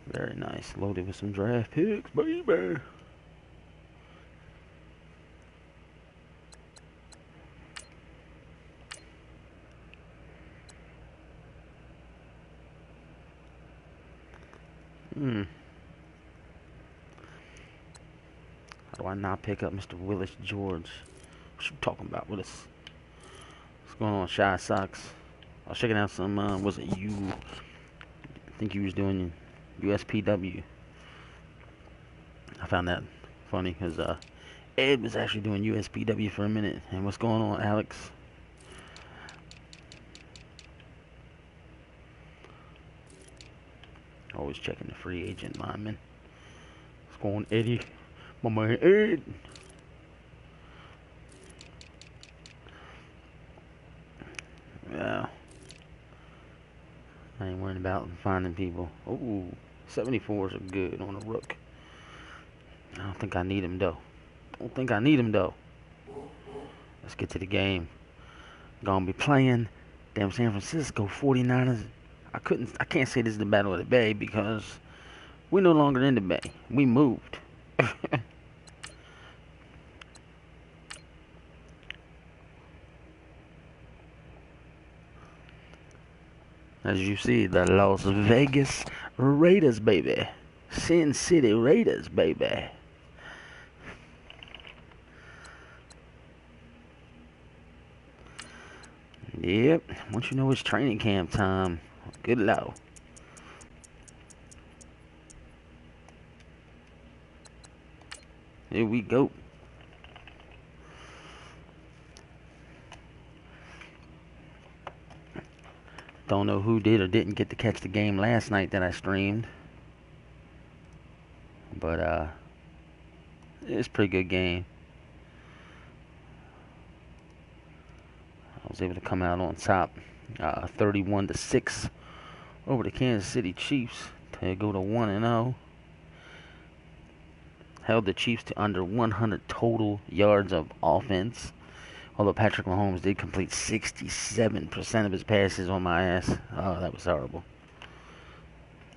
Very nice. Loaded with some draft picks, baby. How do I not pick up Mr. Willis George? What you talking about, Willis? What's going on, Shy Socks? I was checking out some, was it you? I think you was doing USPW. I found that funny because Ed was actually doing USPW for a minute. And what's going on, Alex? Always checking the free agent lineman. What's going on, Eddie? My man Ed. Yeah. I ain't worried about finding people. Oh, 74s are good on a rook. I don't think I need him though. Let's get to the game. Gonna be playing damn San Francisco 49ers. I can't say this is the Battle of the Bay because we're no longer in the Bay. We moved. As you see, the Las Vegas Raiders, baby. Sin City Raiders, baby. Yep. Once you know it's training camp time, good luck. Here we go. Don't know who did or didn't get to catch the game last night that I streamed. But, it's a pretty good game. I was able to come out on top, 31-6 over the Kansas City Chiefs to go to 1-0. Held the Chiefs to under 100 total yards of offense. Although Patrick Mahomes did complete 67% of his passes on my ass. Oh, that was horrible.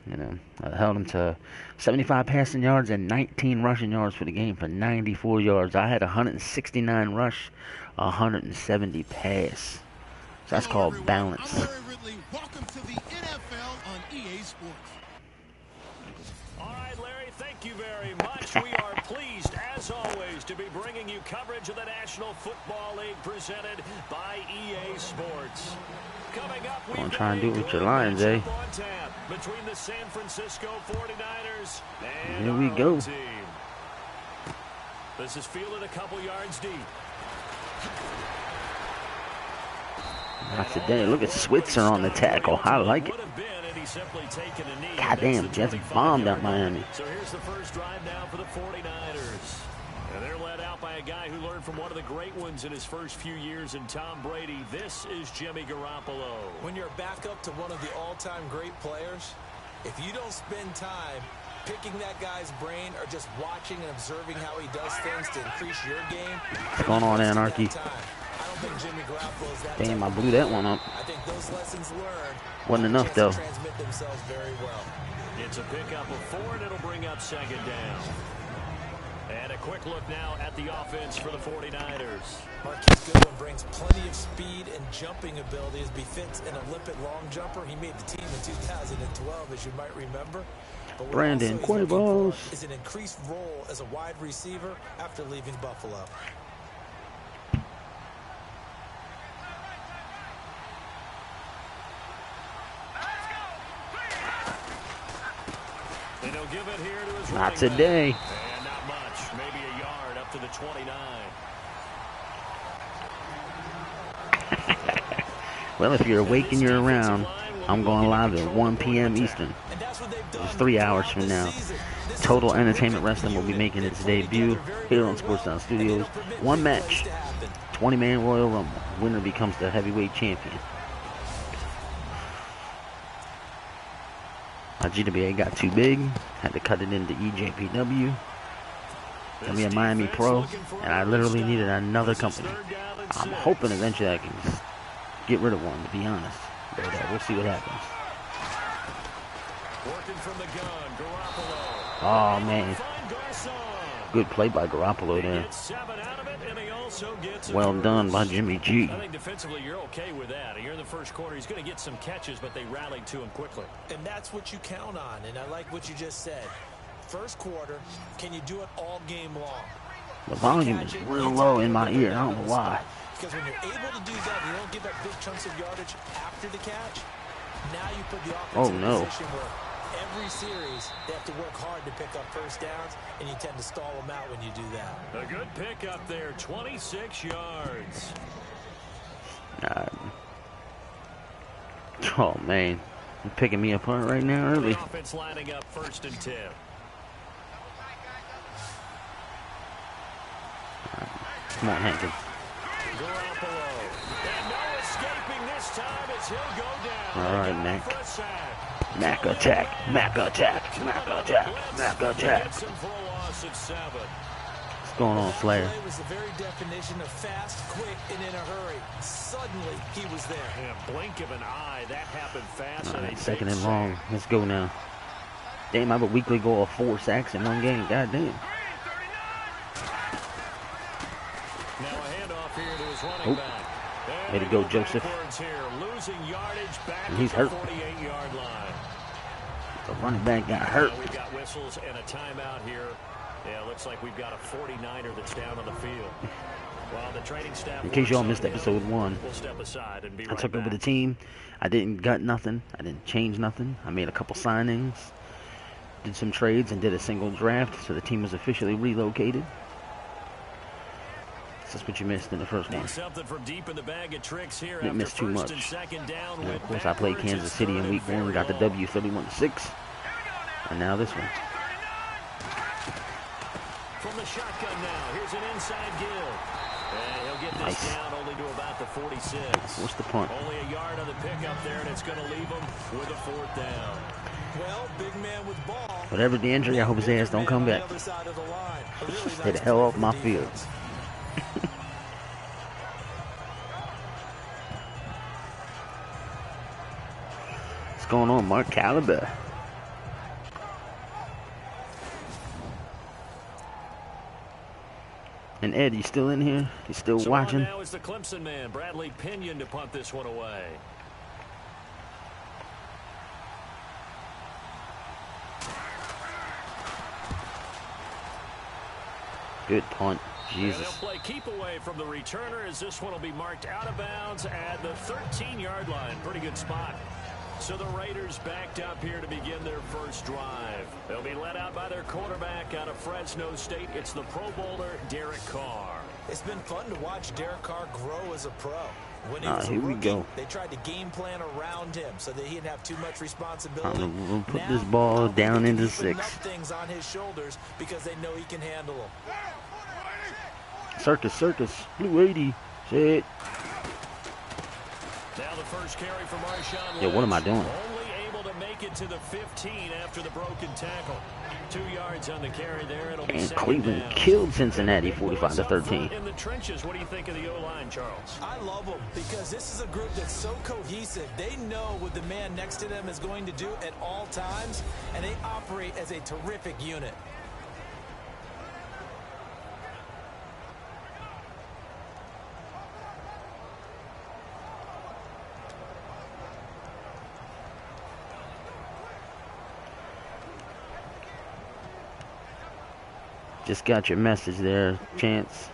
You know, I held him to 75 passing yards and 19 rushing yards for the game for 94 yards. I had 169 rush, 170 pass. So that's called balance. I'm Larry Ridley. Welcome to the NFL on EA Sports. All right, Larry, thank you very much. We are pleased, as always, to be bringing you coverage of the National Football League presented by EA Sports. Coming up, we're going to try and do it with your Lions, eh? Between the San Francisco 49ers and here we go. Team. This is fielded a couple yards deep. Not today. Look at Switzer on the tackle. I like it. Goddamn, Jets bombed out Miami. So here's the first drive now for the 49ers. And they're led out by a guy who learned from one of the great ones in his first few years in Tom Brady. This is Jimmy Garoppolo. When you're back up to one of the all-time great players, if you don't spend time picking that guy's brain or just watching and observing how he does things to increase your game. What's going on, Anarchy? Damn, I blew that one up. I think those lessons learned wasn't enough though. Transmit themselves very well. It's a pickup of 4 and it'll bring up second down. And a quick look now at the offense for the 49ers. Marquise Goodwin brings plenty of speed and jumping ability as befits an Olympic long jumper. He made the team in 2012, as you might remember. But Brandon Quavos is an increased role as a wide receiver after leaving Buffalo. And he'll give it here to his not today. And not much, maybe a yard up to the 29. Well, if you're awake and you're around, I'm going live at 1 p.m. Eastern. It's 3 hours from now. Total Entertainment Wrestling will be making its debut here on Sportstown Studios. One match, 20-man Royal Rumble. Winner becomes the heavyweight champion. My GWA got too big. Had to cut it into EJPW. Got me a Miami Pro, and I literally needed another company. I'm hoping eventually I can just get rid of one, to be honest. But we'll see what happens. Oh, man. Good play by Garoppolo there. Well done by Jimmy G. I think defensively you're okay with that. Here in the first quarter, he's going to get some catches, but they rallied to him quickly. And that's what you count on, and I like what you just said. First quarter, can you do it all game long? The volume is real low in my ear. I don't know why. Because when you're able to do that, you don't give up big chunks of yardage after the catch. Now you put the offense in a position where every series they have to work hard to pick up first downs, and you tend to stall them out when you do that. A good pickup there, 26 yards. Oh, man. You're picking me apart right now early. The offense lining up 1st and 10. Come on, Hankins. Garoppolo. And no escaping this time as he'll go down. All right, Mac. Mac attack. Mac attack. Mac attack. Mac attack. What's going on, Slayer? It was the very definition of fast, quick, and in a hurry. Suddenly, he was there. In a blink of an eye, that happened fast. All right, 2nd and long. Let's go now. Damn, I have a weekly goal of 4 sacks in one game. God damn. Now a handoff here to his running back. Way to go, Joseph. And he's hurt. The running back got hurt. We've got whistles and a timeout here. Yeah, looks like we've got a 49er that's down on the field. While the training staff, in case y'all missed episode 1, we'll step aside and be I took over the team. I didn't gut nothing. I didn't change nothing. I made a couple signings, did some trades, and did a single draft. So the team was officially relocated. That's what you missed in the first one. Didn't miss too much. And of course, I played Kansas City in week 1. Got the W 31-6. And now this one. From the shotgun now, here's an inside give. And he'll get this down only to about the 46. What's the punt? Only a yard on the pickup there, and it's going to leave him with a 4th down. Well, big man with ball. Whatever the injury, I hope his ass don't come back. Stay the hell off my field. What's going on, Mark Caliber? And Ed, you still in here? You still watching? Now is the Clemson man, Bradley Pinion, to punt this one away. Good punt. Jesus. They'll play keep away from the returner as this one will be marked out of bounds at the 13-yard line. Pretty good spot. So the Raiders backed up here to begin their first drive. They'll be led out by their quarterback out of Fresno State. It's the Pro Bowler, Derek Carr. It's been fun to watch Derek Carr grow as a pro. When he was a here rookie, we go. They tried to game plan around him so that he didn't have too much responsibility. We'll put this ball down into 6. Things on his shoulders because they know he can handle them. Circus, circus, blue 80. Shit. Now the first carry for Marshawn Lynch. Yo, what am I doing? Only able to make it to the 15 after the broken tackle. 2 yards on the carry there. It'll be And 2nd Cleveland down. killed Cincinnati 45-13. In the trenches, what do you think of the O-line, Charles? I love them because this is a group that's so cohesive. They know what the man next to them is going to do at all times, and they operate as a terrific unit. Just got your message there, Chance.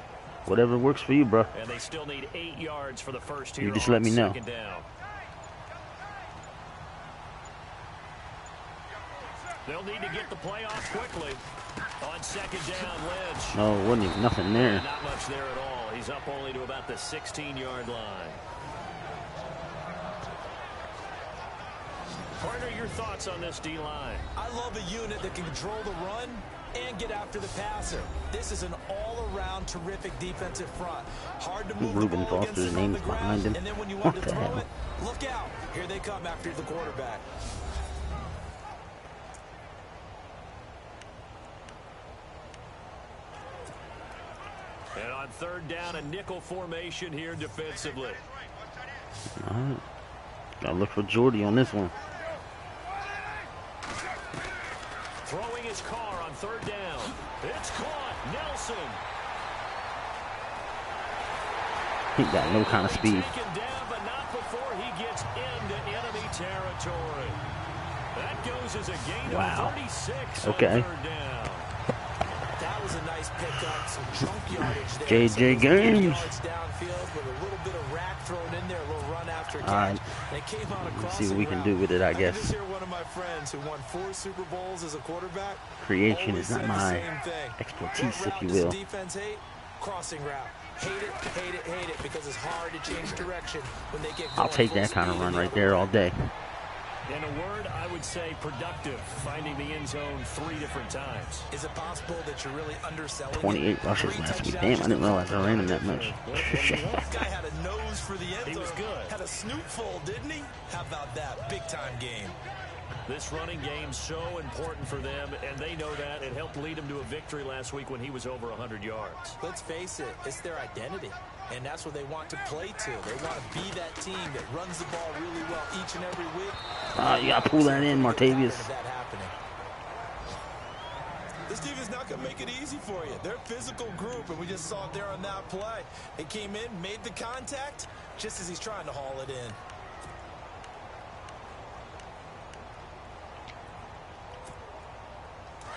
Whatever works for you, bro. And they still need 8 yards for the first You just let me know. Down. They'll need to get the play off quickly. On 2nd down, Lynch. No, wasn't even nothing there. Not much there at all. He's up only to about the 16-yard line. your thoughts on this D-line? I love a unit that can control the run and get after the passer. This is an all-around terrific defensive front. Hard to move the ball against them on the ground, and then when you want to throw it, look out. Here they come after the quarterback. And on third down, a nickel formation here defensively. All right. Gotta look for Jordy on this one. Throwing his car on third down. It's caught. Nelson. He got no kind of speed. Taken down, but not before he gets into enemy territory. That goes as a gain of 36 Okay. on third down. That was a nice pickup, some junk yardage there. JJ Games. Downfield with a little bit of rack thrown in there, a little run after catch. All right. And it came out Let's see what we can do with it, I guess. This here, one of my friends who won 4 Super Bowls as a quarterback. Creation is not my expertise, if you will. Defense hate? Crossing route. Hate it, hate it, hate it, because it's hard to change direction when they get going. I'll take that kind of run right there all day. In a word, I would say productive, finding the end zone 3 different times. Is it possible that you're really underselling 28 rushes last week. Damn, I didn't realize I ran him that much. This guy had a nose for the end zone. He was good. Had a snootful, didn't he? How about that? Big time game. This running game's so important for them, and they know that. It helped lead them to a victory last week when he was over 100 yards. Let's face it, it's their identity, and that's what they want to play to. They want to be that team that runs the ball really well each and every week. You gotta pull that in, Martavius. That happening. This team is not going to make it easy for you. They're a physical group, and we just saw it there on that play. It came in, made the contact, just as he's trying to haul it in.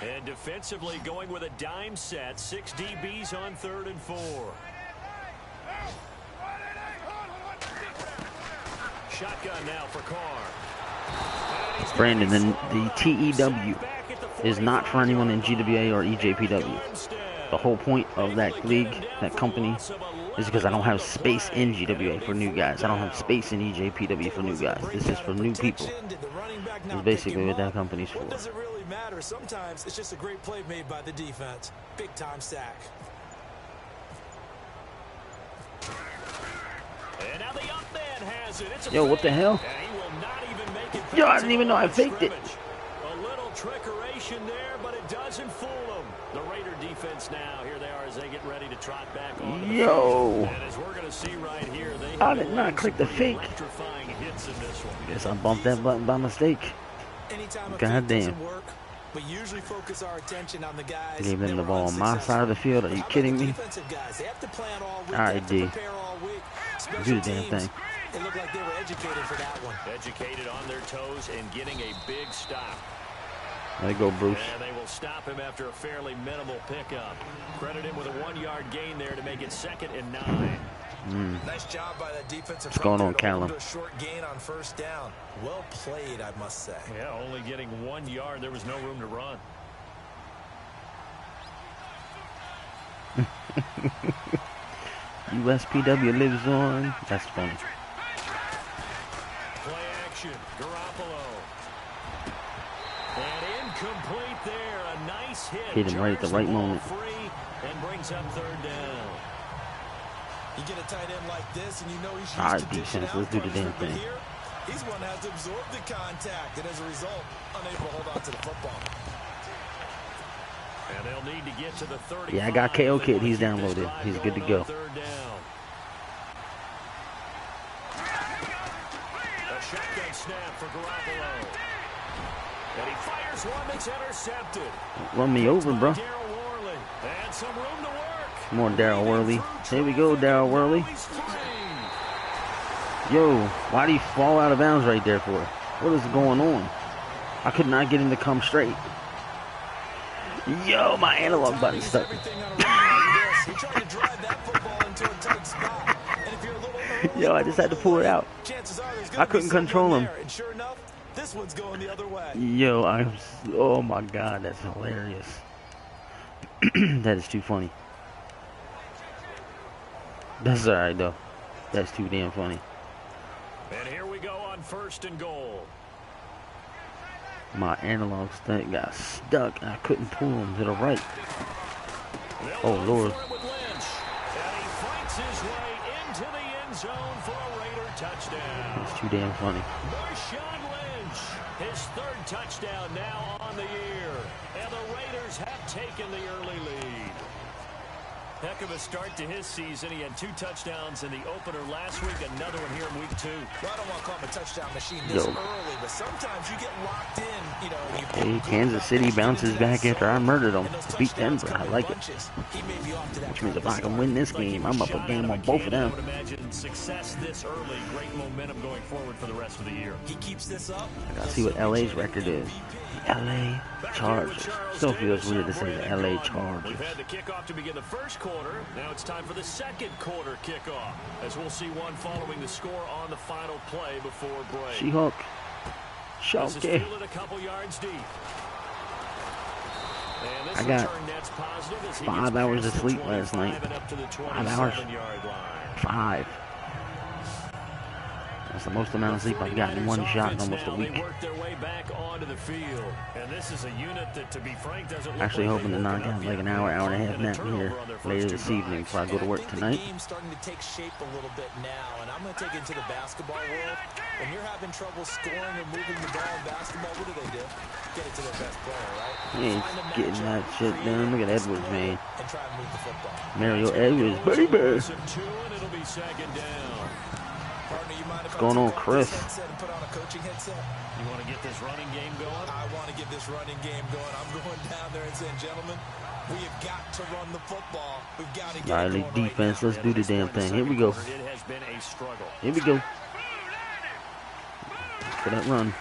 And defensively going with a dime set. 6 DBs on 3rd and 4. Shotgun now for Carr. Brandon, the TEW is not for anyone in GWA or EJPW. The whole point of that league, that company, is because I don't have space in GWA for new guys. I don't have space in EJPW for new guys. This is for new people. That's basically what that company's for. Does it really matter? Sometimes it's just a great play made by the defense. Big time sack. And now the up man has it. It's a Yo, what the hell? and he will not even make it. Yo, I didn't even know I faked it. A little trickeration there, but it doesn't fool them. The Raider defense now, here they are as they get ready to trot back on. Yo. And as we're going to see right here, they I did not click the fake. electrifying hits in this one. Guess I bumped that button by mistake. Anytime a God fake damn. doesn't work, we usually focus our attention on the guys. Gave them that the were ball on my side of the field. Are you How about kidding the me? defensive guys? They have to plan all week. All right, They have to D. prepare all week. Special Do the damn teams, thing. They look like they were educated for that one. Educated on their toes and getting a big stop. There you go, Bruce. And they will stop him after a fairly minimal pickup. Credit him with a 1-yard gain there to make it 2nd and 9. Nice job by that defensive What's going on, front there to hold Callum? to a short gain on 1st down. Well played, I must say. Yeah, only getting 1 yard. There was no room to run. USPW lives on. That's funny. Play action. Garoppolo. And incomplete there. A nice hit. Hit him right at the Jars right the ball moment. free and brings up 3rd down. You get a tight end like this, and you know he's used All right, to dishing defense, out let's do the pressure, damn but thing. here, he's one that has to absorb the contact, and as a result, unable to hold on to the football. And they'll need to get to the 35. Yeah, I got KO if they Kid. want to He's keep this downloaded. drive He's good to going go. on 3rd down. A shotgun snap for Garoppolo. And he fires one that's intercepted. Run me over, bro. Darryl Worley. And some room to work. More Darryl Worley. Here we go, Darryl Worley. He's free. Yo, why do you fall out of bounds right there for? What is going on? I could not get him to come straight. Yo, my analog button stuck. Yo, I just had to pull it out. I couldn't control him. This one's going the other way. Yo, oh my God, that's hilarious. That is too funny. That's alright though. That's too damn funny. And here we go on 1st and goal. My analog stick got stuck. I couldn't pull him to the right. Oh, Lord. And he fights his way into the end zone for a Raider touchdown. It's too damn funny. Marshawn Lynch, his third touchdown now on the year. And the Raiders have taken the early lead. Heck of a start to his season. He had 2 touchdowns in the opener last week, another one here in week 2. Well, I don't want to call him a touchdown machine this early, but sometimes you get locked in, you know. Hey, Kansas City bounces back after I murdered them. Beat Denver. I like it. Which means if I can win this game, I'm up a game on both of them. I would imagine success this early, great momentum going forward for the rest of the year. He keeps this up. I gotta see what LA's record is. LA Chargers. Still feels weird to say the LA Chargers. We've had the kickoff to begin the first quarter. Now it's time for the second quarter kickoff, as we'll see one following the score on the final play before break. She-Hulk. This is Shocking. fielded a couple yards deep. And this I got return net's positive as he 5 gets hours past of the sleep last 25 night. and up to the 5 hours. 27-yard line. 5. That's the most amount of sleep I've gotten in one shot in almost a week. They work their way back onto the field. And this is a unit that, to be frank, doesn't look Actually like hoping to knock out like an hour and a half nap here later this evening before I go to work tonight. The game's starting to take shape a little bit now, and I'm going to take it to the basketball world. When you're having trouble scoring or moving the ball in basketball, what do? Get it to their best player, right? He ain't getting that shit done. Look at Edwards, man. And try and move the football. Mario Edwards, baby. What's going on, Chris? You want to get this running game going? I want to get this running game going. I'm going down there and saying, gentlemen, we have got to run the football. We've got to get All right, defense, let's do the damn thing. Here we go. It has been a struggle. Here we go. For that run.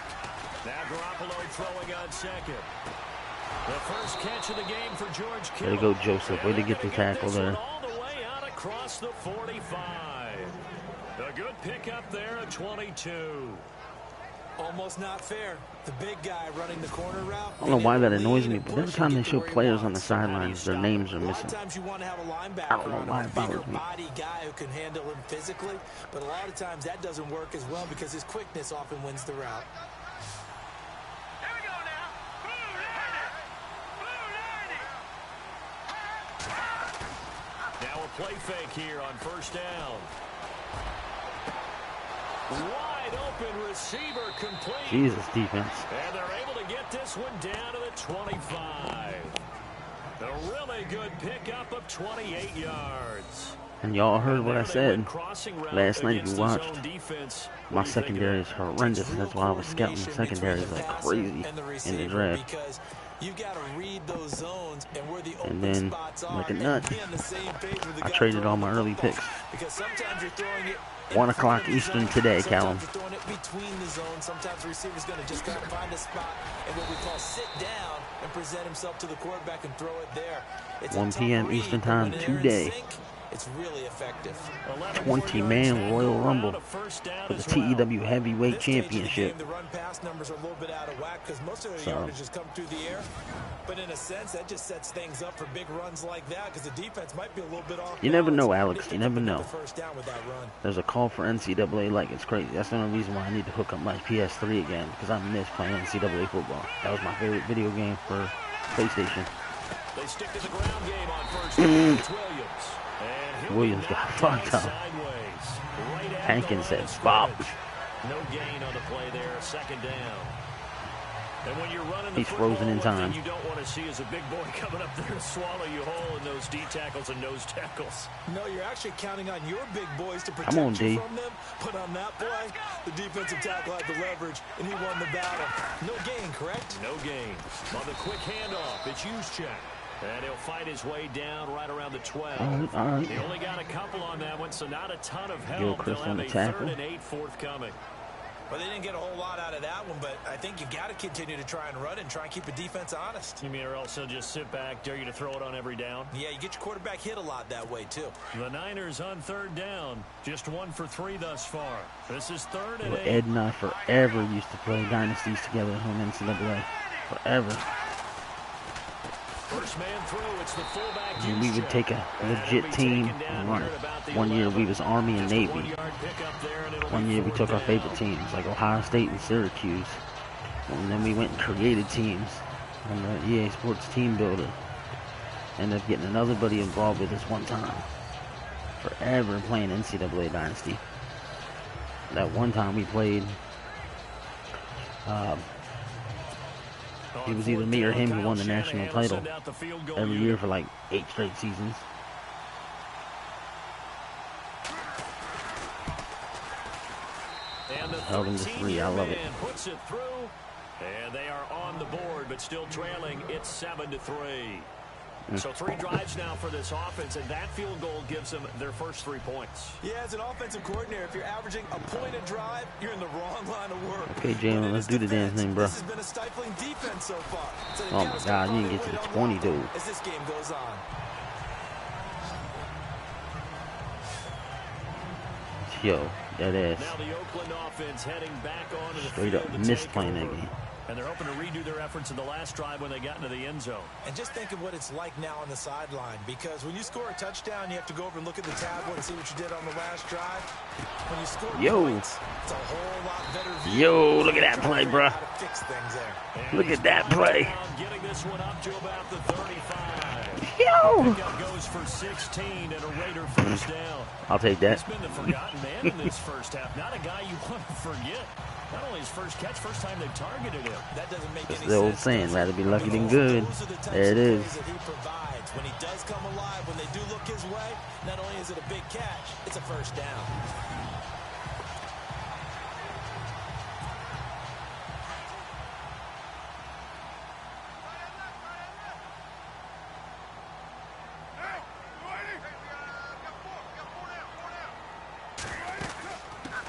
Now Garoppolo throwing on second. The first catch of the game for George Kittle. Way to go, Joseph. Way to get the tackle there. All the way out across the 45. A good pickup there at 22. Almost not fair. The big guy running the corner route. I don't know why that annoys me, but every time they show players on the sidelines, their names are missing. I don't know why it bothers me. Body guy who can handle him physically, but a lot of times that doesn't work as well because his quickness often wins the route. Now a play fake here on first down. Wide open receiver complete. Jesus, defense. And they're able to get this one down to the 25. A really good pickup of 28 yards. And y'all heard what I said last night. If you watched, my secondary is horrendous. That's why I was scouting secondaries like crazy in the draft. And then, like a nut, I traded all my early picks. 1 o'clock Eastern today, Callum. Sometimes the receiver's going to just kind of find a spot and what we call sit down and present himself to the quarterback and throw it there. 1 p.m. Eastern time today. It's really effective. 20-man Royal Rumble for the TEW Heavyweight Championship. The run pass numbers are a little bit out of whack because most of their yardage just come through the air. But in a sense, that just sets things up for big runs like that because the defense might be a little bit off. You never know, Alex. You never know. There's a call for NCAA like it's crazy. That's the only reason why I need to hook up my PS3 again because I miss playing NCAA football. That was my favorite video game for PlayStation. They stick to the ground game on first down. Williams got fucked up. Hankins said, "Bob." No gain on the play there, second down. And when you're running the He's frozen in time. You don't want to see is a big boy coming up there and swallow you whole in those D tackles and nose tackles. No, you're actually counting on your big boys to protect you from them. But on that play, the defensive tackle had the leverage, and he won the battle. No gain, correct? No gain. On the quick handoff, it's Juszczyk. And he'll fight his way down right around the 12. All right. He only got a couple on that one, so not a ton of help. Yo, Chris on the tackle. 3rd and 8 forthcoming. Well, they didn't get a whole lot out of that one, but I think you've got to continue to try and run and try and keep the defense honest. You mean or else he'll just sit back, dare you to throw it on every down? Yeah, you get your quarterback hit a lot that way, too. The Niners on 3rd down. Just 1 for 3 thus far. This is 3rd and 8. Ed and I forever used to play dynasties together on NCAA. Forever. First man through, it's the fullback. And we would take a legit team and run it. One year we was Army and Navy. One year we took our favorite teams like Ohio State and Syracuse. And then we went and created teams on the EA Sports Team Builder. Ended up getting another buddy involved with us one time. Forever playing NCAA Dynasty. That one time we played, it was either me or him who won the national title every year for like 8 straight seasons. Held him to 3. I love it. Puts it through, and they are on the board, but still trailing. It's 7-3. So 3 drives now for this offense, and that field goal gives them their first 3 points. Yeah, as an offensive coordinator, if you're averaging a point a drive, you're in the wrong line of work. Okay, Jalen, let's do the damn thing, bro. This has been a stifling defense so far. So oh my God, you didn't get to the 20, dude. As this game goes on. Yo, that ass. Now the Oakland offense heading back onto the straight up missed playing that game. And they're hoping to redo their efforts in the last drive when they got into the end zone. And just think of what it's like now on the sideline, because when you score a touchdown, you have to go over and look at the tablet and see what you did on the last drive. When you score points, it's a whole lot better view. Yo, look at that play, bro. Fix things there. Look at that play. Getting this one up to about the 35. Yo. Pickup goes for 16 and a Raider first down. I'll take that. He's been the forgotten man in this first half. Not a guy you want to forget. Not only his first catch, first time they targeted him. That doesn't make any sense. The old saying, rather be lucky than good. There it is. That he provides. When he does come alive, when they do look his way, not only is it a big catch, it's a first down.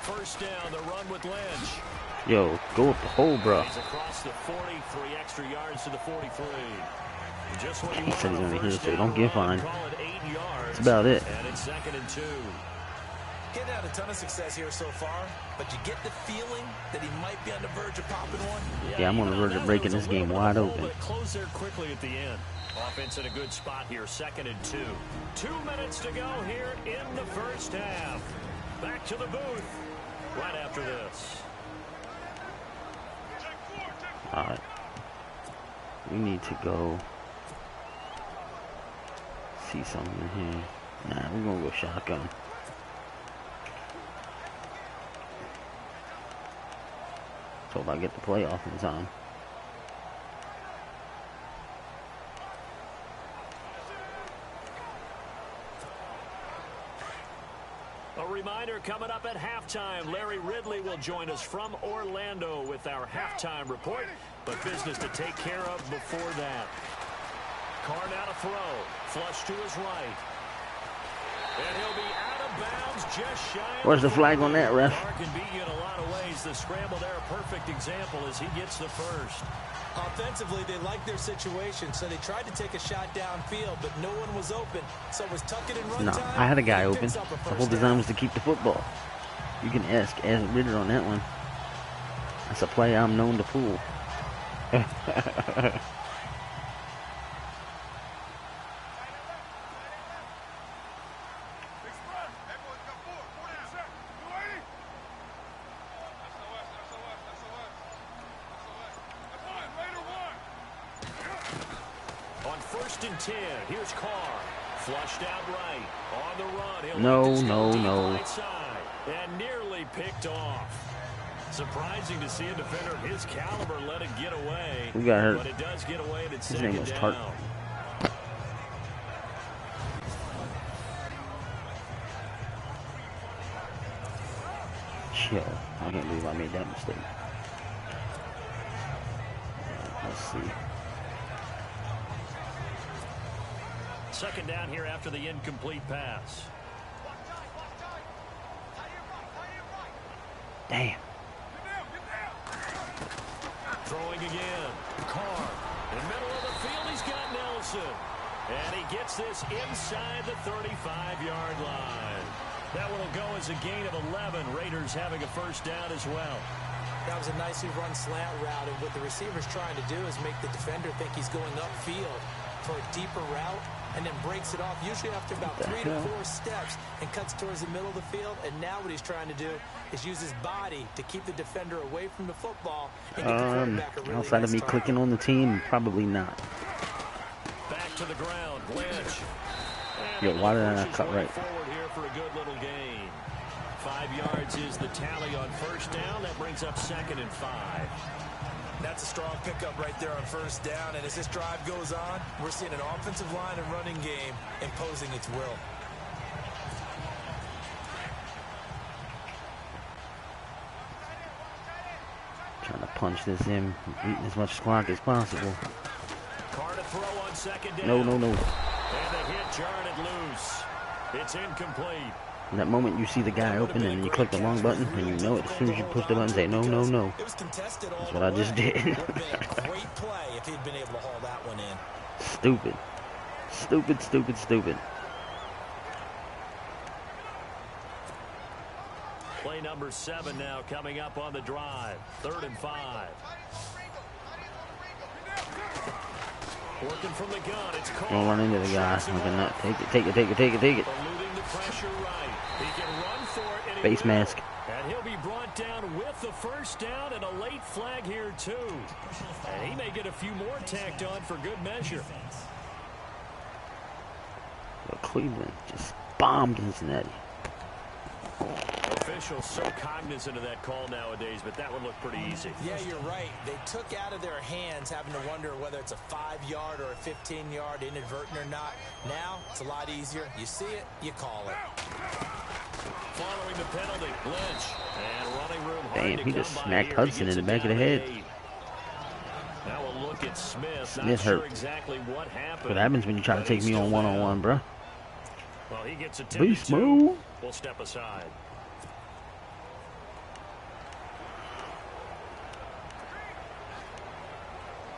First down, the run with Lynch. Yo, go up the hole, bro. He's across the 40, 3 extra yards to the 43. Just what he said he's going to hear, so don't get fined. That's about it. And it's 2nd and 2. Getting out a ton of success here so far, but you get the feeling that he might be on the verge of popping one. Yeah, I'm on the verge of breaking this game wide open. Close there quickly at the end. Offense in a good spot here, 2nd and 2. 2 minutes to go here in the first half. Back to the booth right after this. All right. We need to go see something in here. Nah, we're going to go shotgun. So if I get the playoff in time. A reminder coming up at halftime. Larry Ridley will join us from Orlando with our halftime report. But business to take care of before that. Carr now to throw. Flush to his right. And he'll be out of bounds just shy. Where's the flag on that, ref? Carr can beat you in a lot of ways. The scramble there, a perfect example as he gets the first. Offensively, they liked their situation, so they tried to take a shot downfield, but no one was open. So it was tuck it and run time. I had a guy open. The whole design was to keep the football. You can ask Ritter on that one. That's a play I'm known to pull. On 1st and 10, here's Carr. Flushed out right. On the run. He'll No. Right side, and nearly picked off. Surprising to see a defender of his caliber let it get away. Who got hurt? But it does get away, and it's His name was Tart. Chill. I can't believe I made that mistake. Let's see. 2nd down here after the incomplete pass. Damn. Throwing again. Carr. In the middle of the field, he's got Nelson. And he gets this inside the 35-yard line. That one will go as a gain of 11. Raiders having a first down as well. That was a nicely run slant route, and what the receiver's trying to do is make the defender think he's going upfield for a deeper route. and then breaks it off, usually after about 3 to 4 steps, and cuts towards the middle of the field. And now what he's trying to do is use his body to keep the defender away from the football and get the quarterback a really outside nice of me target. clicking on the team, probably not. Back to the ground, Lynch. Yo, why did I not cut right? Forward here for a good little gain. 5 yards is the tally on first down. That brings up 2nd and 5. That's a strong pickup right there on first down. And as this drive goes on, we're seeing an offensive line and running game imposing its will. Trying to punch this in, eating as much clock as possible. Carr to throw on 2nd down. No. And the hit jarred it loose. It's incomplete. In that moment, you see the guy open and you click the wrong button, and you know it as soon as you push the button, say no. That's what I just did. Would have been a great play if he'd been able to haul that one in. Stupid. Play number 7 now coming up on the drive. 3rd and 5. Working from the gun. It's Carr. Don't run into the guy. Like a nut. Take it. Eluding the pressure right. He can run for it. And Face mask. And he'll be brought down with the first down and a late flag here too. And he may get a few more tacked on for good measure. But Cleveland just bombed Cincinnati. Officials so cognizant of that call nowadays, but that one looked pretty easy. Yeah, you're right. They took out of their hands having to wonder whether it's a 5-yard or a 15-yard inadvertent or not. Now, it's a lot easier. You see it, you call it. Following the penalty, Lynch. And running room hard Damn, to he come just by smacked here. Hudson He in the gets back of it the down head. to 8. Now we'll look at Smith. Smith Not sure hurt. exactly what happened. What happens when you try to take me on one-on-one, bro? Well, he gets it Beast move. We'll step aside.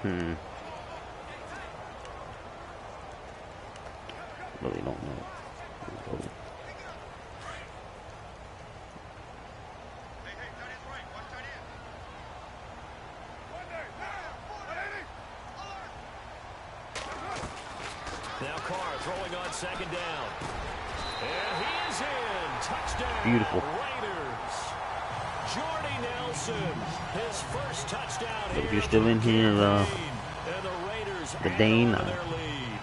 Really don't know. Now Carr throwing on 2nd down. And he is in. Touchdown. Beautiful. Raiders. Jordy Nelson. His first touchdown So here. if you're still in here, And the Raiders the Dane, add on to their lead.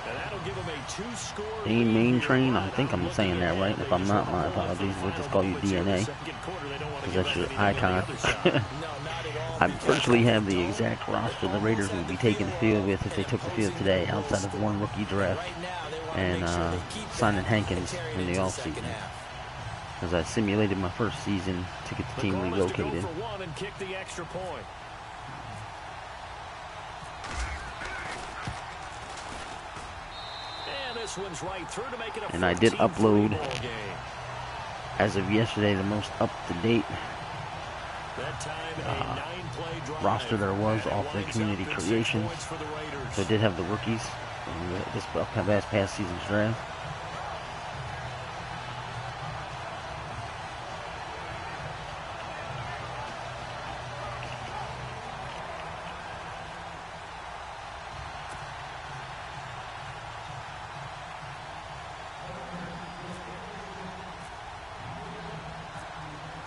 And that'll give them a 2-score Dane lead Main here. Train, I think I'm saying that right. If I'm not, my apologies. We'll just call you DNA, because that's your icon. I virtually have the exact roster the Raiders would be taking the field with if they took the field today, outside of one rookie draft and signing Hankins in the offseason. As I simulated my first season to get the team relocated. And kick the extra point. And this one's right through to make it a And I did 14-3 upload, ball game. as of yesterday, the most up-to-date That time, a 9-play drive. roster there was And off the winds up community in 6 creations. points for the Raiders. So I did have the rookies in this past season's draft.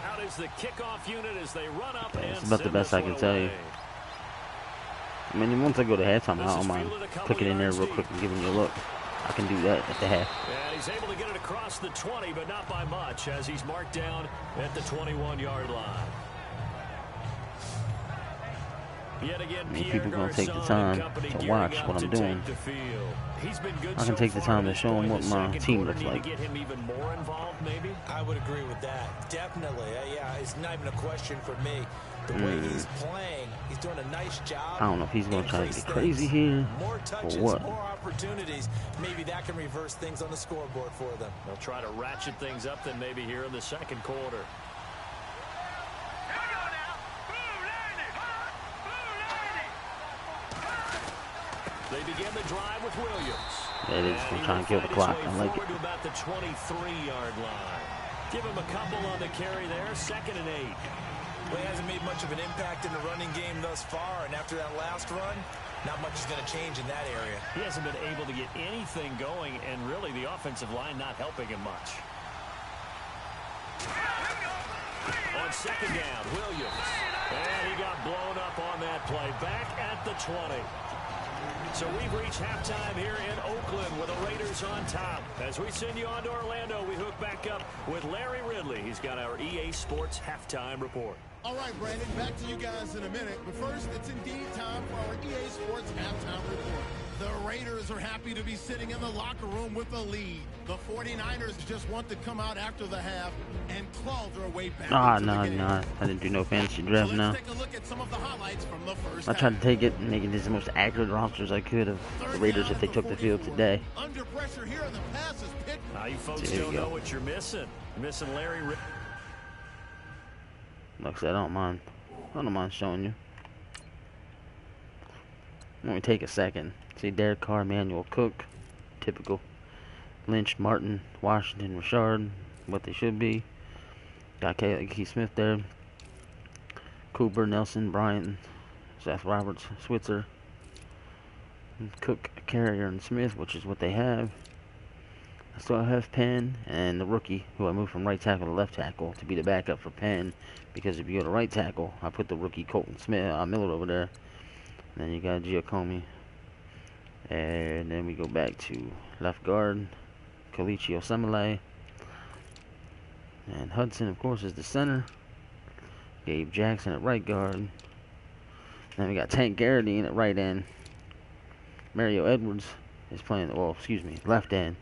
Out is the kickoff unit as they run up and It's about the send best this I can one tell you. away. I mean, once I go to halftime, I This don't is mind fielded a couple clicking in there yards real deep. quick and giving you a look. I can do that at the half. And he's able to get it across the 20, but not by much, as he's marked down at the 21-yard line. Yet again, I mean, Pierre people gonna take the Garçon time and company to gearing watch up what to I'm doing. take the field. He's been good I can so take the far time at to this show him point. what The my second team quarter looks need like. to get him even more involved, maybe. I would agree with that. Definitely. Yeah, it's not even a question for me. The way he's playing, he's doing a nice job. I don't know if he's going to try to Increase get crazy things. here More touches, or what. more opportunities. Maybe that can reverse things on the scoreboard for them. They'll try to ratchet things up then maybe here in the second quarter. They begin the drive with Williams. Yeah, they're just going to try and kill the clock. I like it. To about the 23-yard line. Give him a couple on the carry there. 2nd and 8. Well, he hasn't made much of an impact in the running game thus far, and after that last run, not much is going to change in that area. He hasn't been able to get anything going, and really the offensive line not helping him much. On second down, Williams. And he got blown up on that play. Back at the 20. So we've reached halftime here in Oakland with the Raiders on top. As we send you on to Orlando, we hook back up with Larry Ridley. He's got our EA Sports halftime report. All right, Brandon, back to you guys in a minute. But first, it's indeed time for our EA Sports halftime report. The Raiders are happy to be sitting in the locker room with a lead. The 49ers just want to come out after the half and claw their way back into the game. I didn't do no fantasy draft So now. let's take a look at some of the highlights from the first I tried half. to take it and make it as the most accurate rosters I could of the Raiders if they took the field today. Under pressure here, and the pass is picked. Now you folks There you don't go. know what you're missing. You're missing Larry Ridley. Like I said, I don't mind showing you. Let me take a second. See Derek Carr, Emmanuel Cook, typical. Lynch, Martin, Washington, Richard, what they should be. Got Keith Smith there. Cooper, Nelson, Bryant, Seth Roberts, Switzer, Cook, Carrier, and Smith, which is what they have. I still have Penn and the rookie, who I moved from right tackle to left tackle to be the backup for Penn. Because if you go to right tackle, I put the rookie Colton Miller over there. And then you got Giacomi. And then we go back to left guard, Kalichi Osemele. And Hudson, of course, is the center. Gabe Jackson at right guard. Then we got Tank Garrity at right end. Mario Edwards is playing, left end.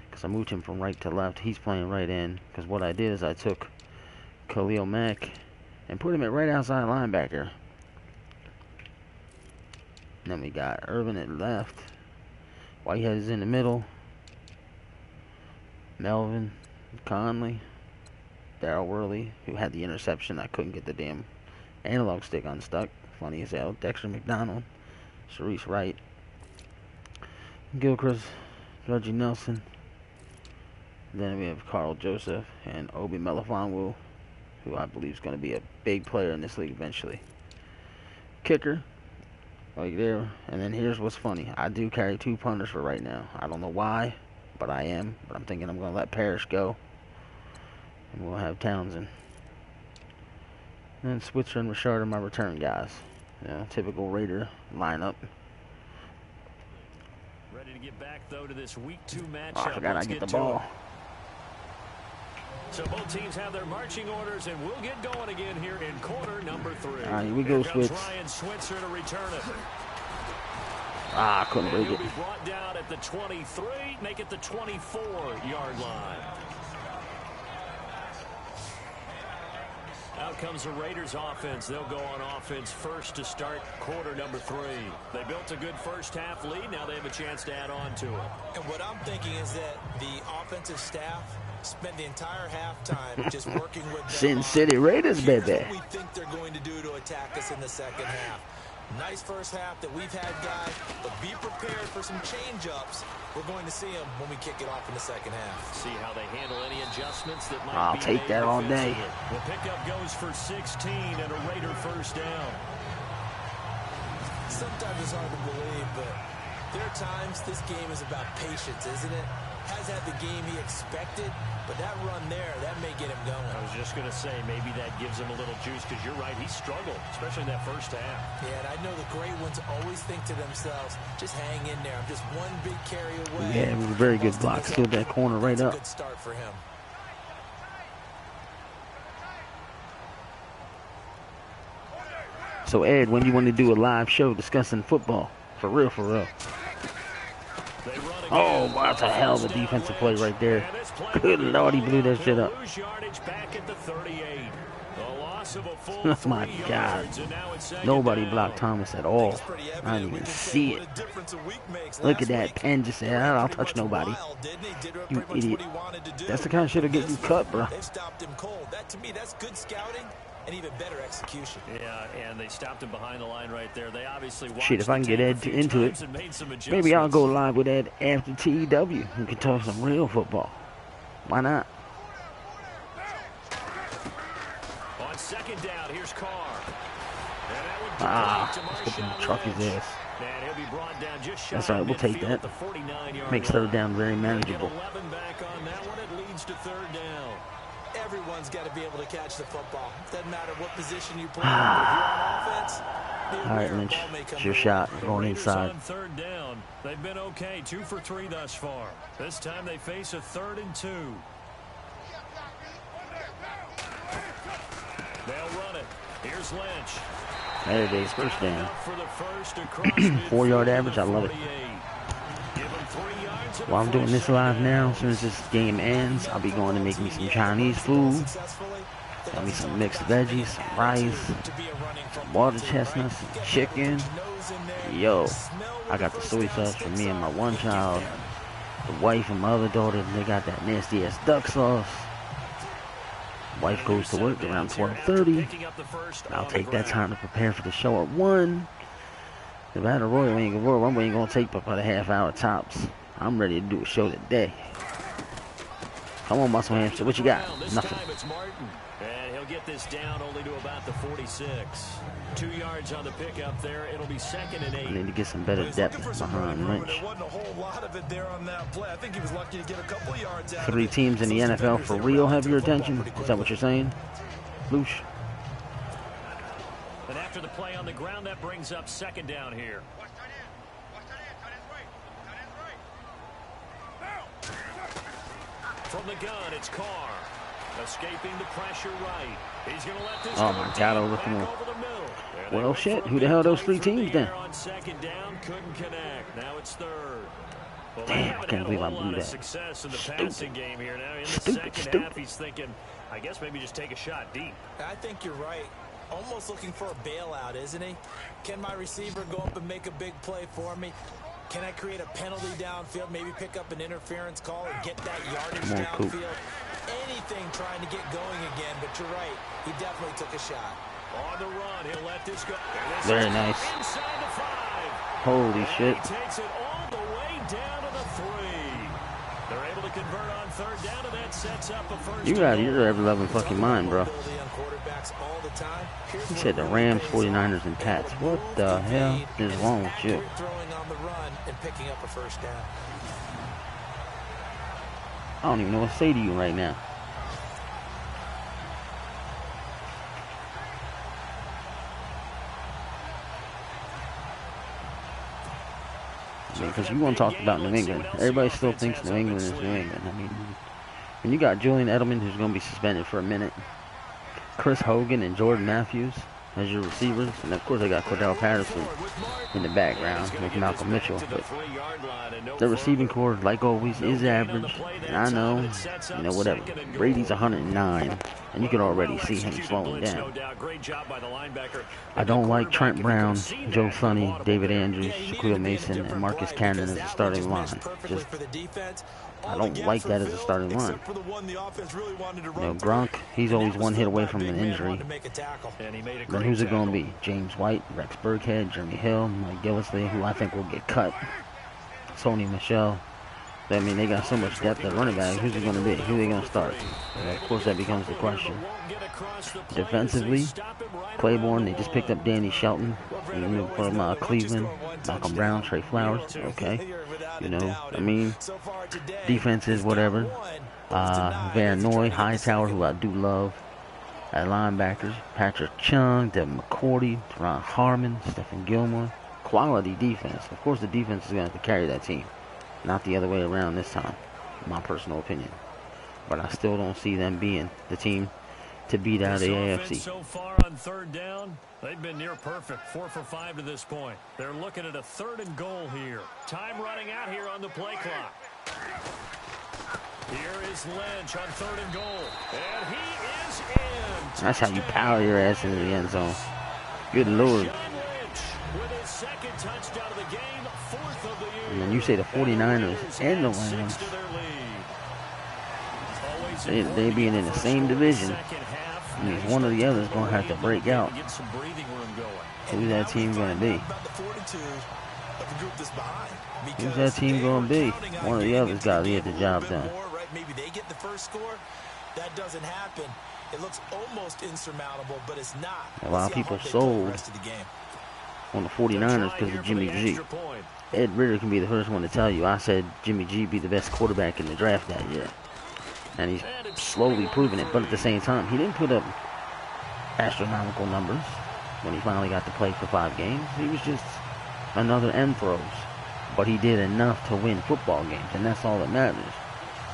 Because I moved him from right to left. He's playing right end. Because what I did is I took Khalil Mack and put him at right outside linebacker. And then we got Irvin at left. Whitehead is in the middle. Melvin Conley. Darryl Worley, who had the interception. I couldn't get the damn analog stick unstuck. Funny as hell. Dexter McDonald. Cerise Wright. Gilchrist. Reggie Nelson. Then we have Carl Joseph and Obi Melifonwu, who I believe is going to be a big player in this league eventually. Kicker, right there. And then here's what's funny. I do carry 2 punters for right now. I don't know why, but I am. But I'm thinking I'm going to let Parrish go. And we'll have Townsend. And Switzer and Richard are my return guys. You know, typical Raider lineup. Ready to get back, though, to this Week 2 matchup. Oh, I forgot Let's I get the to ball. it. So both teams have their marching orders, and we'll get going again here in quarter number 3. All right, here we go, Switz. Ryan Switzer to return it. I couldn't break He'll it. be brought down at the 23, make it the 24-yard line. Out comes the Raiders offense. They'll go on offense first to start quarter number 3. They built a good first half lead. Now they have a chance to add on to it. And what I'm thinking is that the offensive staff spent the entire halftime just working with Sin City Raiders, Here's baby. what we think they're going to do to attack us in the second half. Nice first half that we've had, guys, but be prepared for some change-ups. We're going to see them when we kick it off in the second half. See how they handle any adjustments that might I'll be take made that all day. defensively. The pickup goes for 16 and a Raider first down. Sometimes it's hard to believe, but there are times this game is about patience, isn't it? Has had the game he expected, but that run there, that may get him going. I was just going to say, maybe that gives him a little juice, because you're right, he struggled, especially in that first half. Yeah, and I know the great ones always think to themselves, just hang in there. I'm just one big carry away. Yeah, it was a very good block. Stood that corner right That's up. a good start for him. So, Ed, when you want to do a live show discussing football? For real, for real. Oh, wow, that's a hell of a defensive play right there. Good Lord, he blew that shit up. Oh, my God. Nobody blocked Thomas at all. I didn't even see it. Look at that. Penn just said, I'll touch nobody. You idiot. That's the kind of shit that gets you cut, bro. They've stopped him cold. That, to me, that's good scouting and even better execution. Yeah, and they stopped him behind the line right there. They obviously Shit, if I can get Ed into it, maybe I'll go live with Ed after TEW. We can talk some real football. Why not? On On second down, here's Carr. Let's go from the truck his ass. And he'll be brought down just shy. That's all right, we'll take that. Makes third down very manageable. 11 back on that one. It leads to third down. Everyone's got to be able to catch the football. Doesn't matter what position you play. If you're on offense, all right, Lynch, it's your shot. We're going inside. On third down. They've been okay, 2 for 3 thus far. This time they face a 3rd and 2. They'll run it. Here's Lynch. There it is, first down. 4-yard average, I love it. While I'm doing this live now, as soon as this game ends, I'll be going to make me some Chinese food. Got me some mixed veggies, some rice, some water chestnuts, some chicken. Yo, I got the soy sauce for me and my one child. The wife and my other daughter, they got that nasty ass duck sauce. Wife goes to work around 12:30. I'll take that time to prepare for the show at 1. If I had a Royal, we ain't gonna take but about a half hour tops. I'm ready to do a show today. Come on, Muscle Hamster, what you got? Nothing. And he'll get this down only to about the 46. 2 yards on the pickup there. It'll be 2nd and 8. I need to get some better depth behind Lynch. There wasn't a whole lot of it there on that play. I think he was lucky to get a couple of yards out. 3 teams in the NFL for real have your attention. Is that what you're saying? Loosh. And after the play on the ground, that brings up 2nd down here. From the gun, it's Carr. Escaping the pressure right. He's going to let this oh my God, over the middle. Well, shit. Who the hell are those 3 teams then? On 2nd down, couldn't connect. Now it's 3rd. Well, damn, I can't believe I blew that. Success in the passing game here. Now in the second half, he's thinking, I guess maybe just take a shot deep. I think you're right. Almost looking for a bailout, isn't he? Can my receiver go up and make a big play for me? Can I create a penalty downfield, maybe pick up an interference call and get that yardage downfield? Anything trying to get going again, but you're right. He definitely took a shot. On the run, he'll let this go. Very nice. Inside the 5. Holy shit. He takes it all the way down to the 3. They're able to convert on 3rd down, and that sets up a first. You out of your ever-loving fucking mind, bro. He said the Rams, 49ers, and Pats. What the hell is wrong with you? I don't even know what to say to you right now. Because you want to talk about New England. Everybody still thinks New England is New England. I mean, when you got Julian Edelman, who's going to be suspended for a minute, Chris Hogan and Jordan Matthews as your receivers, and of course I got Cordell Patterson in the background with Malcolm Mitchell. But the receiving core, like always, is average. And I know, you know, whatever. Brady's 109, and you can already see him slowing down. I don't like Trent Brown, Joe Thuney, David Andrews, Shaquille Mason, and Marcus Cannon as a starting line. Just, I don't like that as a starting line. You know, Gronk, he's always one hit away from an injury. Then who's it going to be? James White, Rex Burkhead, Jeremy Hill, Mike Gillisley, who I think will get cut. Sony Michel. I mean, they got so much depth at running back. Who's it going to be? Who are they going to start? And of course, that becomes the question. Defensively, Claiborne, they just picked up Danny Shelton from Cleveland. Malcolm Brown, Trey Flowers. Okay. You know, I mean, defenses, whatever. Van Noy, Hightower, who I do love. At linebackers, Patrick Chung, Devin McCourty, Ron Harmon, Stephen Gilmore. Quality defense. Of course, the defense is going to have to carry that team. Not the other way around this time, in my personal opinion. But I still don't see them being the team to beat out of the AFC. So far on 3rd down, they've been near perfect. 4 for 5 to this point. They're looking at a 3rd and goal here. Time running out here on the play clock. Here is Lynch on 3rd and goal. And he is in. That's how you power your ass into the end zone. Good Lord. And then you say the 49ers and the Rams, they being in the same division, I mean, one of the others going to have to break out. Who's that team going to be? Who's that team going to be? One of the others got to get the job done. Maybe they get the first score. That doesn't happen. It looks almost insurmountable, but it's not. A lot of people sold on the 49ers because of Jimmy G. Ed Ritter can be the first one to tell you. I said Jimmy G be the best quarterback in the draft that year. And he's slowly proving it. But at the same time, he didn't put up astronomical numbers when he finally got to play for 5 games. He was just another end throws. But he did enough to win football games, and that's all that matters.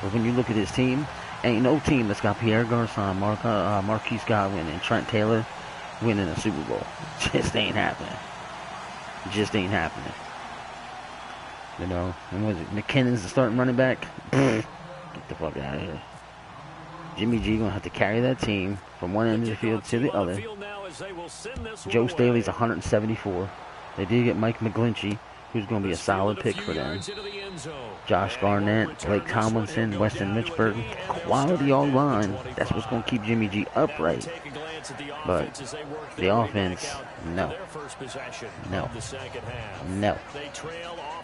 But when you look at his team, ain't no team that's got Pierre Garçon, Marquise Godwin, and Trent Taylor winning a Super Bowl. Just ain't happening. Just ain't happening. You know, and was it McKinnon's the starting running back? Get the fuck out of here. Jimmy G gonna have to carry that team from one end of the field to the other. Joe Staley's 174. They did get Mike McGlinchey, who's gonna be a solid pick for them. Josh Garnett, Blake Tomlinson, Weston Richburg, quality all line. That's what's gonna keep Jimmy G upright. But the offense, no.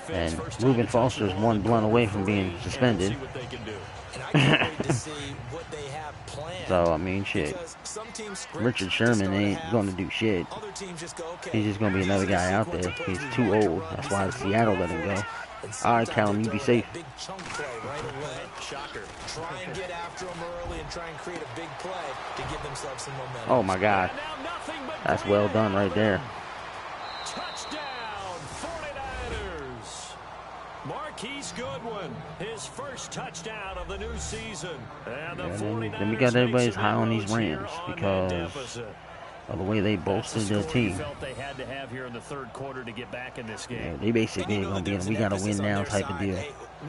And Reuben Foster's one blunt away from being suspended. So, I mean, shit. Richard Sherman ain't going to do shit. He's just going to be another guy out there. He's too old. That's why Seattle let him go. All right, Callum, you be safe. Oh, my God. That's well done right there. Marquise Goodwin, his first touchdown of the new season. And then we got everybody's high on these Rams because of the way they bolstered their team. They had to have here in the third quarter to get back in this game. Yeah, they basically are going to be in we got to win now type of deal.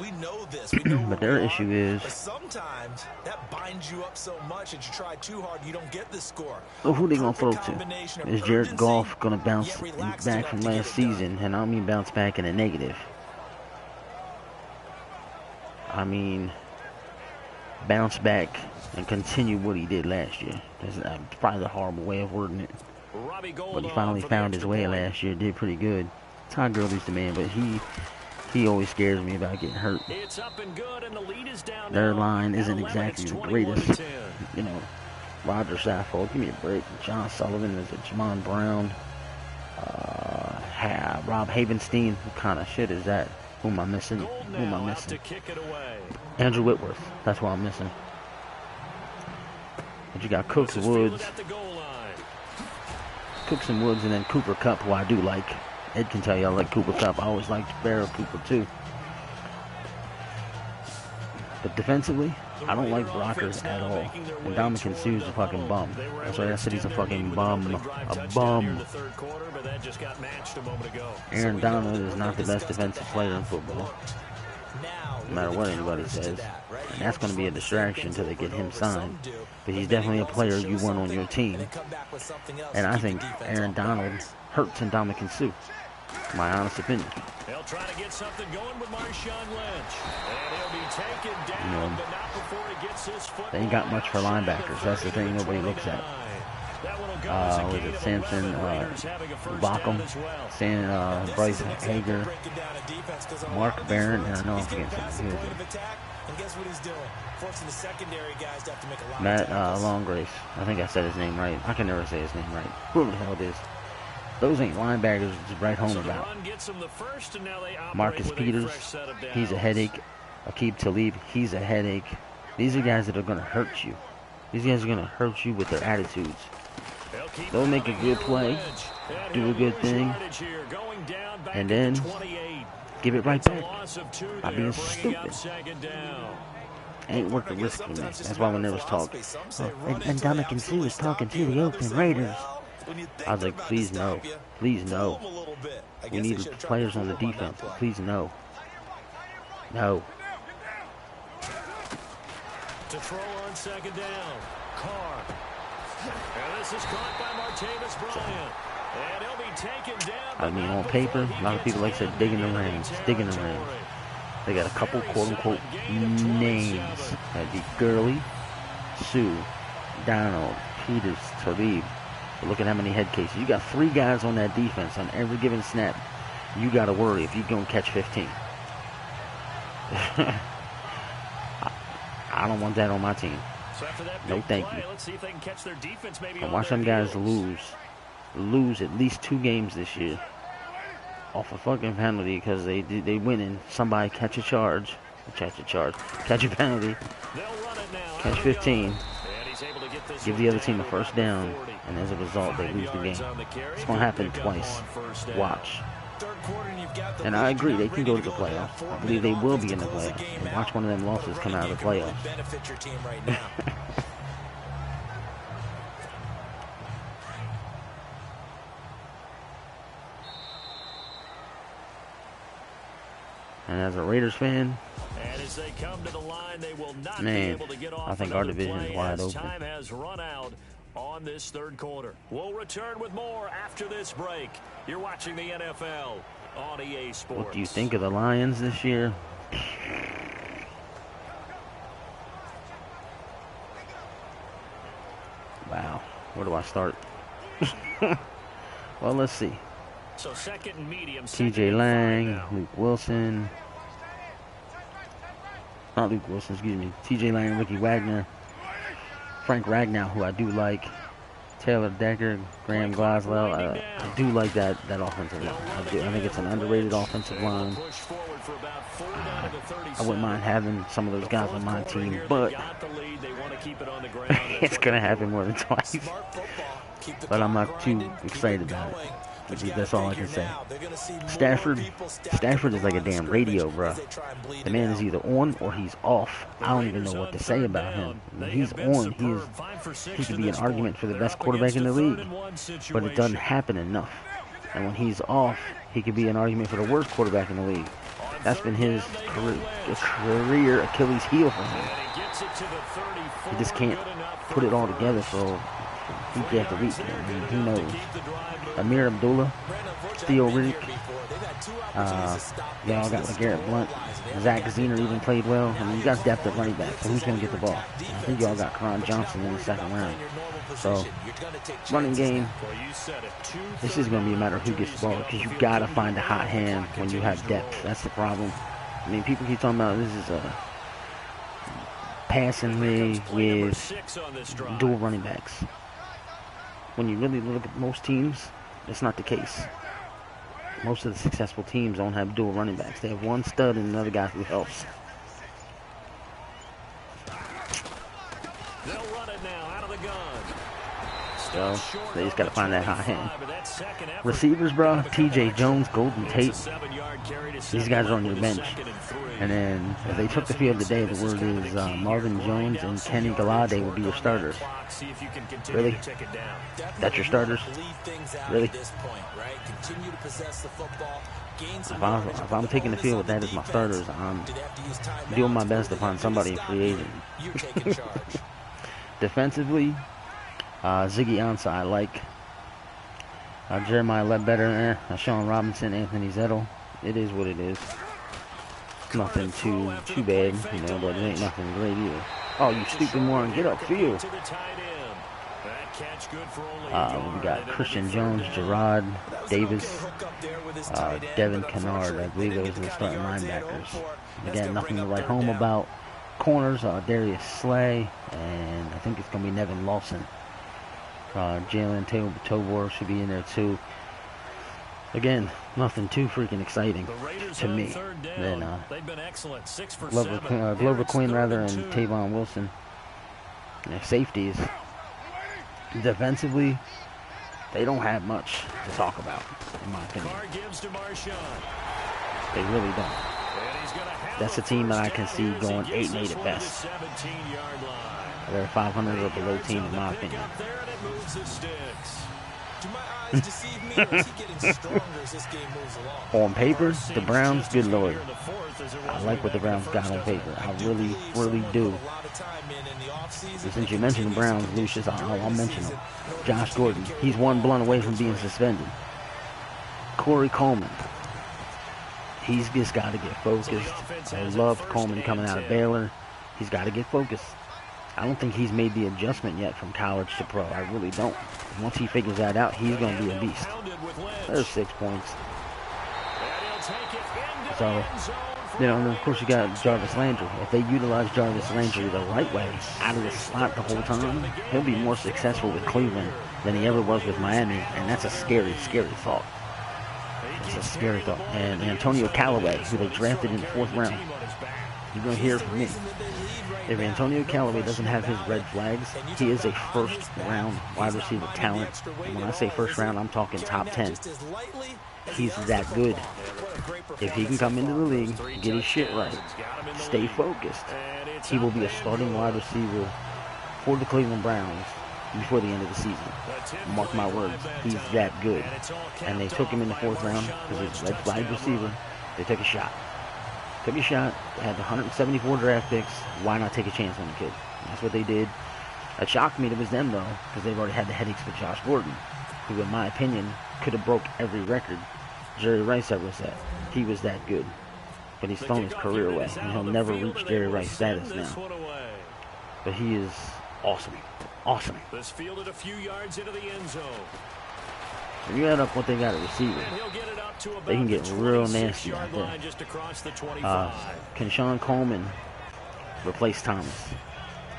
We know this. But their issue is sometimes that binds you up so much that you try too hard, you don't get the score. So who they going to throw to? Is Jared Goff going to bounce back from last season? And I don't mean bounce back in a negative. I mean, bounce back and continue what he did last year. That's probably a horrible way of wording it. But he finally found his way last year. Did pretty good. Todd Gurley's the man, but he always scares me about getting hurt. Their line isn't exactly the greatest. You know, Roger Saffold, give me a break. John Sullivan, is it Jamon Brown? Rob Havenstein. What kind of shit is that? Who am I missing? Andrew Whitworth. That's what I'm missing. But you got Cooks, Woods. Cooks and Woods, and then Cooper Kupp, who I do like. Ed can tell you I like Cooper Kupp. I always liked Barrow Cooper too. But defensively, I don't like blockers at all. And Dominican Sue's a fucking bum. That's why I said he's a fucking bum. A bum. Aaron Donald is not the best defensive player in football. No matter what anybody says. And that's going to be a distraction until they get him signed. But he's definitely a player you want on your team. And I think Aaron Donald hurts in Dominican Sue. My honest opinion. They'll try to get something going with Marshawn Lynch. And he'll be taken down, but not before he gets his foot. They ain't got much for linebackers. That's the thing nobody looks at. Was it Samson, Backham, Bryce Hager, Mark Barron, and I know I'm forgetting something. Matt Longgrace. I think I said his name right. I can never say his name right. Whoever the hell it is. Those ain't linebackers to write home about. Marcus Peters, he's a headache. Aqib Talib, he's a headache. These are guys that are going to hurt you. These guys are going to hurt you with their attitudes. They'll make a good play, do a good thing, and then give it right back by being stupid. Ain't worth the risk for me. That's why when there was talk. And Dominican Sue was talking to the Oakland Raiders. I was like, please no. Please no. We need players on the defense. Please no. No. To throw on second down. Carr. And this is caught by Martavis Bryant. And he'll be taken down. I mean, on paper, a lot of people like said digging the range. Digging the range. They got a couple quote-unquote names. That'd be Gurley, Sue, Donald, Peters, Talib. But look at how many head cases. You got 3 guys on that defense on every given snap. You got to worry if you're going to catch 15. I don't want that on my team. No, thank you. Let's see if they can catch their defense maybe But on watch their them guys heels. lose at least 2 games this year off a fucking penalty because they win and somebody catch a penalty, catch 15, give the other team a first down, and as a result they lose the game. It's gonna happen twice. Watch. And I agree, they can go to the playoffs. I believe they will be in the playoffs. And watch one of them losses come out of the playoffs. And as a Raiders fan, man, I think our division is wide open. Time has run out on this third quarter. We'll return with more after this break. You're watching the NFL on EA Sports. What do you think of the Lions this year? Wow, where do I start? Well, let's see. So second and medium. TJ Lang, Luke Wilson. Not Luke Wilson, excuse me. TJ Lang, Ricky Wagner, Frank Ragnow, who I do like. Taylor Decker, Graham Glasgow. I do like that offensive line. I think it's an underrated offensive line. I wouldn't mind having some of those guys on my team, but it's going to happen more than twice. But I'm not too excited about it. That's all I can say. Stafford is like a damn radio, bro. The man is either on or he's off. I don't even know what to say about him. When he's on, he could be an argument for the best quarterback in the league, but it doesn't happen enough. And when he's off, he could be an argument for the worst quarterback in the league. That's been his career Achilles heel for him. He just can't put it all together for week after week. I mean, who knows? Amir Abdullah, Theo Riddick, y'all got LeGarrette Blount, Zach Zener even played well. I mean, you got depth at running back, so who's going to get the ball? I think y'all got Karan Johnson in the second round. So, running game, this is going to be a matter of who gets the ball, because you got to find a hot hand when you have depth. That's the problem. I mean, people keep talking about this is a passing league with dual running backs. When you really look at most teams, that's not the case. Most of the successful teams don't have dual running backs. They have one stud and another guy who helps. They'll run it now out of the gun. So they just got to find that hot hand. Receivers, bro, TJ Jones, Golden Tate. These guys are on your bench. And then if they took the field today, the word is Marvin Jones and Kenny Galladay will be your starters. Really? That's your starters? Really? If I'm taking the field with that as my starters, I'm doing my best to find somebody in free agent. Defensively, Ziggy Ansah, I like. Jeremiah Ledbetter, Sean Robinson, Anthony Zettel. It is what it is. Nothing too bad, you know, but it ain't nothing great either. Oh, you stupid moron, get upfield. We got Christian Jones, Gerard Davis, Devin Kennard. I believe those are the starting linebackers. Again, nothing to write home about. Corners, Darius Slay, and I think it's going to be Nevin Lawson. Jalen Tobor should be in there too. Again, nothing too freaking exciting to me. Then Glover Quinn rather and Tavon Wilson. Their safeties. Defensively, they don't have much to talk about, in my opinion. They really don't. That's a team that I can see going 8-8 at best. They're 500 or below team, in my opinion. On paper, the Browns, good lord. I like what the Browns got on paper. I really, really do. And since you mentioned the Browns, Lucius, I'll mention them. Josh Gordon, he's one blunt away from being suspended. Corey Coleman, he's just got to get focused. I love Coleman coming out of Baylor. He's got to get focused. I don't think he's made the adjustment yet from college to pro. I really don't. Once he figures that out, he's going to be a beast. There's 6 points. So, You know, and then of course you got Jarvis Landry. If they utilize Jarvis Landry the right way, out of the slot the whole time, he'll be more successful with Cleveland than he ever was with Miami, and that's a scary, scary thought. It's a scary thought. And Antonio Callaway, who they drafted in the 4th round, you're going to hear from me. If Antonio Callaway doesn't have his red flags, he is a first-round wide receiver talent. And when I say first round, I'm talking top 10. He's that good. If he can come into the league, get his shit right, stay focused, he will be a starting wide receiver for the Cleveland Browns before the end of the season. Mark my words, he's that good. And they took him in the 4th round because he's a red flag receiver. They took a shot. Took a shot, had 174 draft picks. Why not take a chance on the kid? And that's what they did. It shocked me that it was them, though, because they've already had the headaches with Josh Gordon, who, in my opinion, could have broke every record Jerry Rice ever set. He was that good. But he's thrown his career away, and he'll never reach Jerry Rice status now. But he is awesome. Awesome. This fielded a few yards into the end zone. When you add up what they got at receiver, they can get real nasty out there. Can Sean Coleman replace Thomas?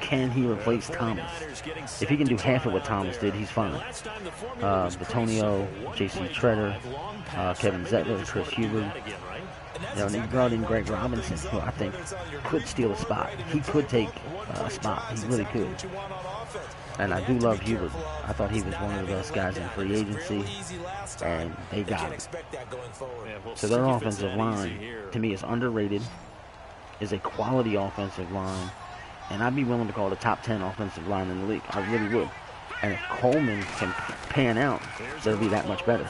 Can he replace Thomas? If he can do half of what Thomas did, he's fine. Batonio, J.C. Treader, Kevin Zettler, Chris Huber. You know, and they brought in Greg Robinson, who I think could steal a spot. He could take a spot. He really could. And I do love Hubert. I thought he was one of the best guys in free agency, and they got him. So their offensive line, to me, is underrated, is a quality offensive line, and I'd be willing to call it a top 10 offensive line in the league. I really would. And if Coleman can pan out, they'll be that much better.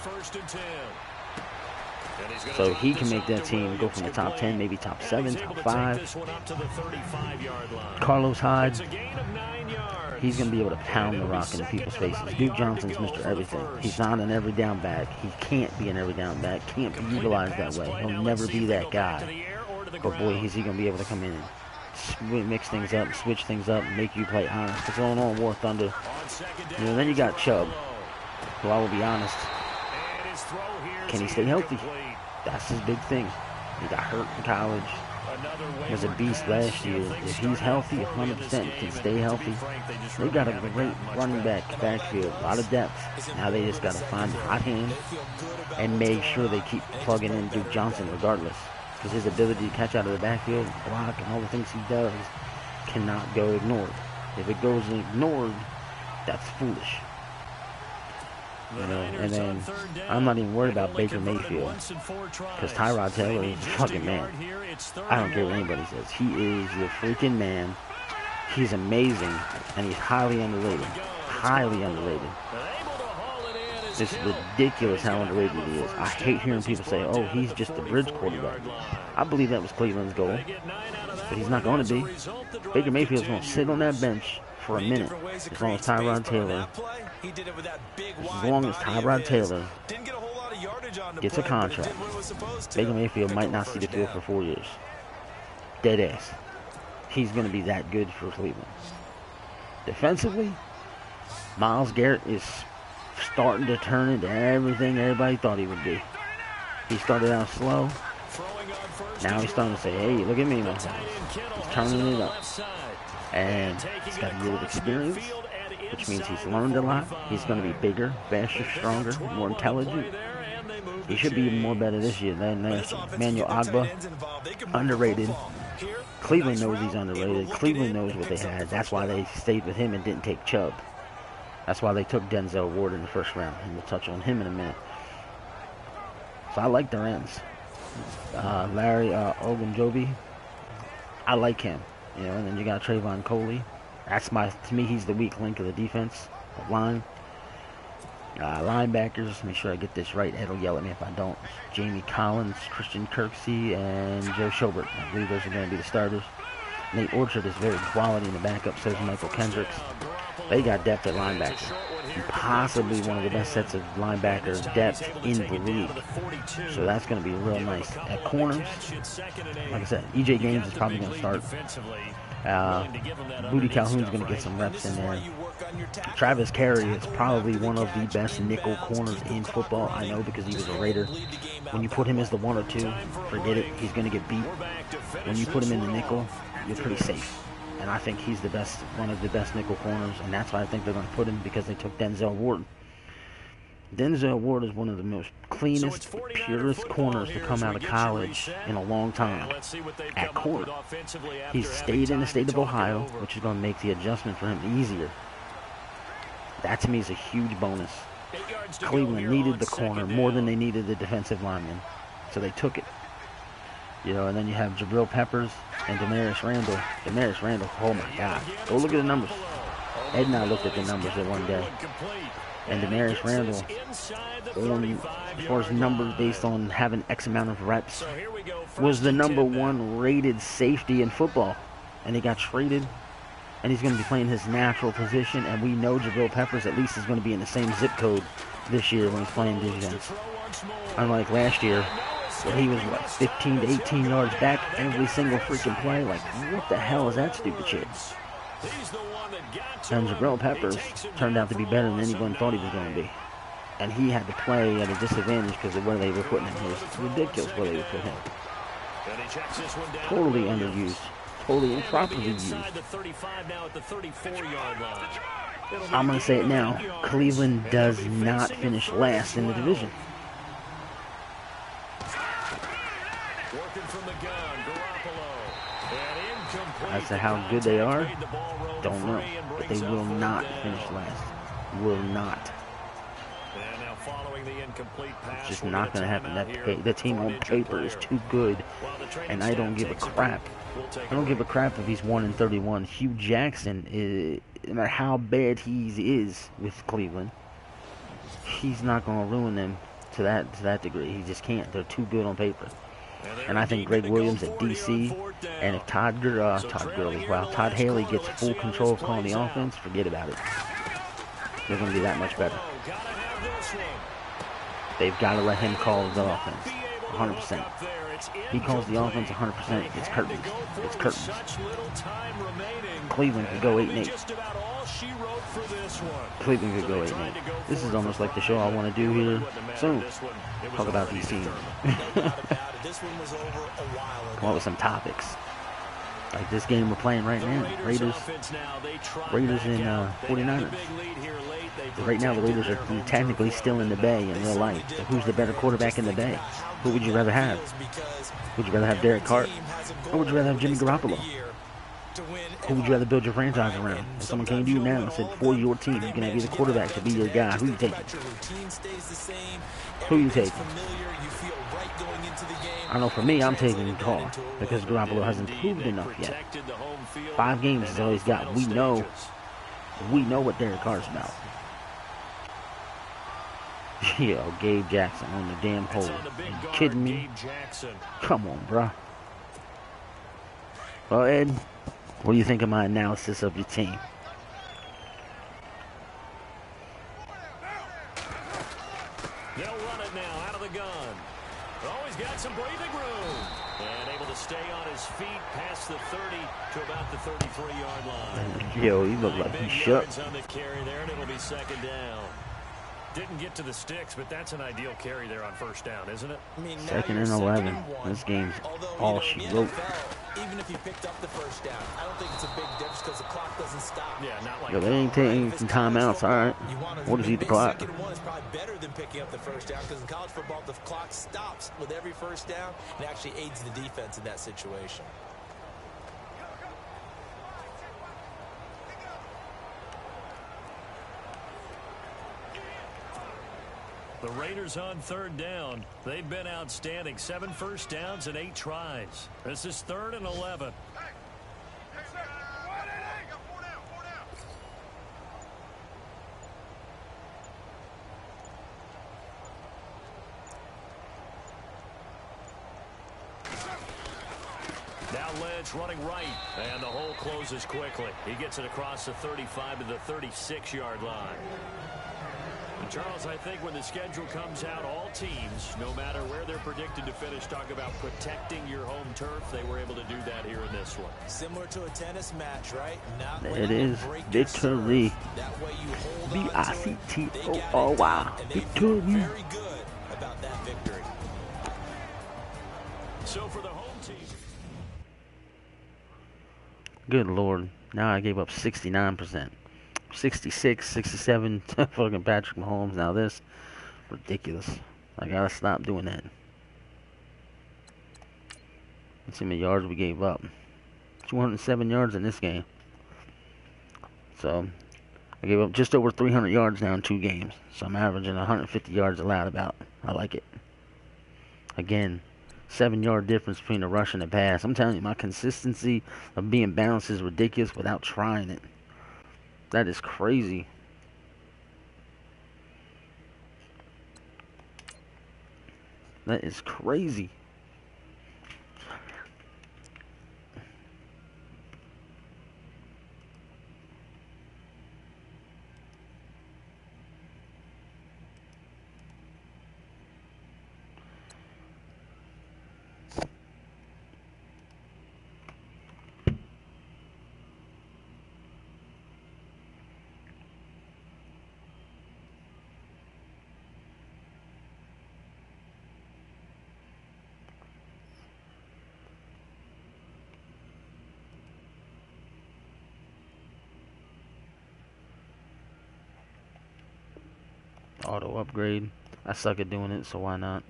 So he can make that team go from the top 10, maybe top 7, top 5. Carlos Hyde, he's going to be able to pound the rock into people's faces. Duke Johnson's Mr. Everything. He's not an every down back. He can't be an every down back. Can't be utilized that way. He'll never be that guy. But boy, is he going to be able to come in and mix things up, switch things up, and make you play honest. What's going on, War Thunder? You know, then you got Chubb, who I will be honest, can he stay healthy? That's his big thing. He got hurt in college. He was a beast last year. If he's healthy, 100% can stay healthy. They got a great running backfield, a lot of depth. Now they just got to find the hot hand and make sure they keep plugging in Duke Johnson regardless. Because his ability to catch out of the backfield, block, and all the things he does cannot go ignored. If it goes ignored, that's foolish. You know, and then I'm not even worried about Baker Mayfield because Tyrod Taylor is a fucking man. I don't care what anybody says. He is the freaking man. He's amazing, and he's highly underrated. Highly underrated. It's ridiculous how underrated he is. I hate hearing people say, oh, he's just a bridge quarterback. I believe that was Cleveland's goal, but he's not going to be. Baker Mayfield's going to sit on that bench for a minute as long as Tyrod Taylor gets a contract. Baker Mayfield might not see the field for 4 years. Dead ass. He's going to be that good for Cleveland. Defensively, Myles Garrett is starting to turn into everything everybody thought he would be. He started out slow. Now he's starting to say, hey, look at me, man. He's turning it up. And he's got a year of experience, which means he's learned a lot. He's going to be bigger, faster, stronger, more intelligent. He should be even more better this year than last year. Emmanuel Ogbah, underrated. Cleveland knows he's underrated. Cleveland knows what they had. That's why they stayed with him and didn't take Chubb. That's why they took Denzel Ward in the first round, and we'll touch on him in a minute. So I like their ends. Larry Ogunjobi, I like him. You know, and then you got Trayvon Coley. To me, he's the weak link of the defense line. Linebackers, make sure I get this right. Ed will yell at me if I don't. Jamie Collins, Christian Kirksey, and Joe Schobert. I believe those are going to be the starters. Nate Orchard is very quality in the backup, so is Michael Kendricks. They got depth at linebacker. And possibly one of the best sets of linebacker depth in the league. So that's going to be real nice. At corners, like I said, E.J. Gaines is probably going to start. Booty Calhoun's going to get some reps in there. Travis Carey is probably one of the best nickel corners in football. I know because he was a Raider. When you put him as the 1 or 2, forget it. He's going to get beat. When you put him in the nickel, you're pretty safe. And I think he's the best, one of the best nickel corners, and that's why I think they're going to put him, because they took Denzel Ward. Denzel Ward is one of the most cleanest, purest corners to come out of college in a long time at corner. He's stayed in the state of Ohio, which is going to make the adjustment for him easier. That to me is a huge bonus. Cleveland needed the corner more than they needed the defensive lineman, so they took it. You know, and then you have Jabril Peppers and Demarius Randall. Demarius Randall, oh my God. Go look at the numbers. Ed and I looked at the numbers that one day. And Demarius Randall, as far as numbers based on having X amount of reps, was the #1 rated safety in football. And he got traded, and he's going to be playing his natural position. And we know Jabril Peppers at least is going to be in the same zip code this year when he's playing defense. Unlike last year, where he was, what, 15 to 18 yards back every single freaking play. Like, what the hell is that stupid shit? And Jabril Peppers turned out to be better than anyone thought he was going to be. And he had to play at a disadvantage because of where they were putting him. It was ridiculous where they were putting him. Totally underused. Totally improperly used. I'm going to say it now. Cleveland does not finish last in the division. As to how good they are, don't know. But they will not finish last. Will not. It's just not going to happen. The team on paper is too good, and I don't give a crap. I don't give a crap if he's 1-31. Hugh Jackson, no matter how bad he is with Cleveland, he's not going to ruin them to that degree. He just can't. They're too good on paper. And I think Greg Williams at DC, and if Todd Haley gets full control of calling the offense, forget about it. They're going to be that much better. They've got to let him call the offense, 100%. He calls the offense 100%. It's curtains. It's curtains. Cleveland could go 8-8. Cleveland could go 8-8. This is almost like the show I want to do here soon. Talk about these teams. Come up with some topics. Like this game we're playing right now. Raiders and 49ers. Right now the Raiders are technically still in the Bay in real life. So who's the better quarterback in the Bay? Who would you rather have? Would you rather have Derek Carr? Or would you rather have Jimmy Garoppolo? Who would you rather build your franchise around? If someone came to you now and said, for your team, you can have either quarterback to be your guy. Who you taking? Who you taking? I know for me, I'm taking Carr because Garoppolo hasn't proved enough yet. 5 games is all he's got. We know what Derek Carr's about. Yo, Gabe Jackson on the damn hole. Are you kidding me? Come on, bruh. Well, Ed, what do you think of my analysis of your team? They'll run it now out of the gun. Always got some breathing room. And able to stay on his feet past the 30 to about the 33-yard line. Yo, he looked like he shook. On the carry there, and it'll be 2nd down. Didn't get to the sticks, but that's an ideal carry there on 1st down, isn't it? I mean, 2nd and 11. This game's all she wrote. Even if you picked up the 1st down, I don't think it's a big difference because the clock doesn't stop. Yeah, not like yo, they ain't taking some timeouts. All right. What is he the clock? 2nd and 1 is probably better than picking up the 1st down because in college football, the clock stops with every 1st down and actually aids the defense in that situation. The Raiders on 3rd down. They've been outstanding. 7 first downs and 8 tries. This is 3rd and 11. Now Lynch running right, and the hole closes quickly. He gets it across the 35 to the 36-yard line. And Charles, I think when the schedule comes out, all teams, no matter where they're predicted to finish, talk about protecting your home turf. They were able to do that here in this one. Similar to a tennis match, right? It is victory. B-I-C-T-O-R-Y. Victory. Very good about that victory. So for the home team. Good Lord. Now I gave up 69%. 66, 67 to fucking Patrick Mahomes. Now this, ridiculous. I gotta stop doing that. Let's see how many yards we gave up. 207 yards in this game. So, I gave up just over 300 yards now in 2 games. So I'm averaging 150 yards allowed about. I like it. Again, 7-yard difference between the rush and the pass. I'm telling you, my consistency of being balanced is ridiculous without trying it. That is crazy. That is crazy. Auto upgrade. I suck at doing it, so why not?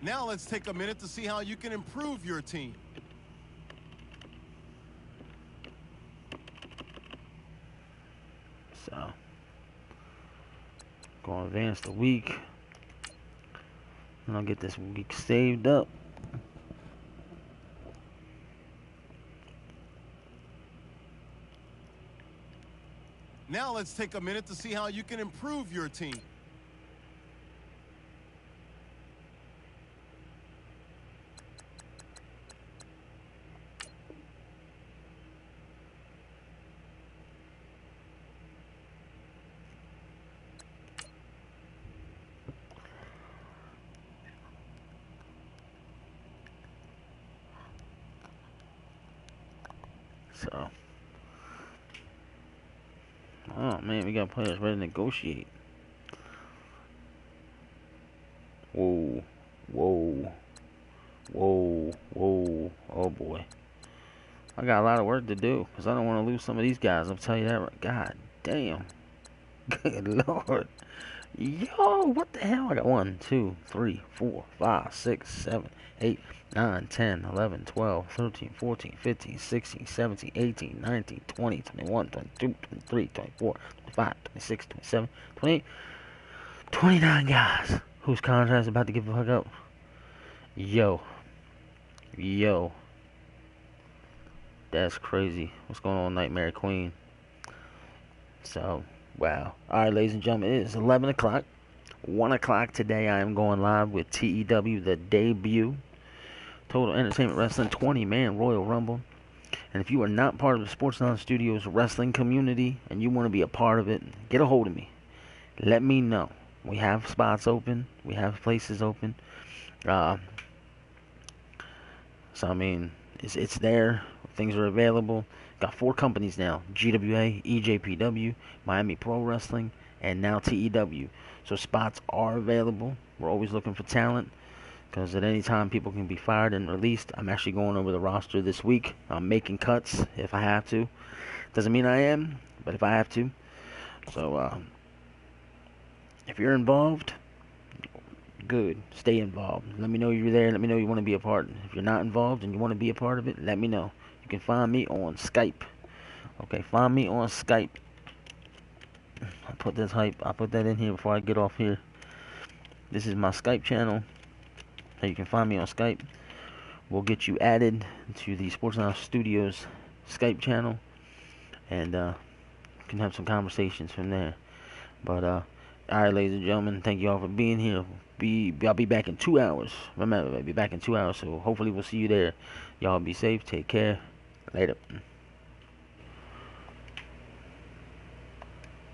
Now let's take a minute to see how you can improve your team. So, gonna advance the week. And I'll get this week saved up. Now let's take a minute to see how you can improve your team. So, oh man, we got players ready to negotiate. Whoa, whoa, whoa, whoa. Oh boy, I got a lot of work to do because I don't want to lose some of these guys. I'll tell you that right. God damn. Good Lord. Yo, what the hell? I got 1, 2, 3, 4, 5, 6, 7, 8, 9, 10, 11, 12, 13, 14, 15, 16, 17, 18, 19, 20, 21, 22, 23, 24, 25, 26, 27, 28, 29 guys whose contract's about to give the fuck up. Yo. Yo. That's crazy. What's going on, Nightmare Queen? So, wow. Alright, ladies and gentlemen, it is 11 o'clock. 1 o'clock today, I am going live with TEW, the debut Total Entertainment Wrestling 20-man Royal Rumble. And if you are not part of the Sports Alliance Studios wrestling community and you want to be a part of it, get a hold of me. Let me know. We have spots open. We have places open. So, I mean, it's there. Things are available. Got 4 companies now. GWA, EJPW, Miami Pro Wrestling, and now TEW. So spots are available. We're always looking for talent, because at any time people can be fired and released. I'm actually going over the roster this week. I'm making cuts if I have to. Doesn't mean I am, but if I have to. So, if you're involved, good. Stay involved. Let me know you're there. Let me know you want to be a part. If you're not involved and you want to be a part of it, let me know. You can find me on Skype. Okay, find me on Skype. I put that in here before I get off here. This is my Skype channel. So you can find me on Skype. We'll get you added to the Sports Alliance Studios Skype channel, and can have some conversations from there. But alright, ladies and gentlemen, thank you all for being here. I'll be back in 2 hours. Remember, I'll be back in 2 hours, so hopefully we'll see you there. Y'all be safe. Take care. Later.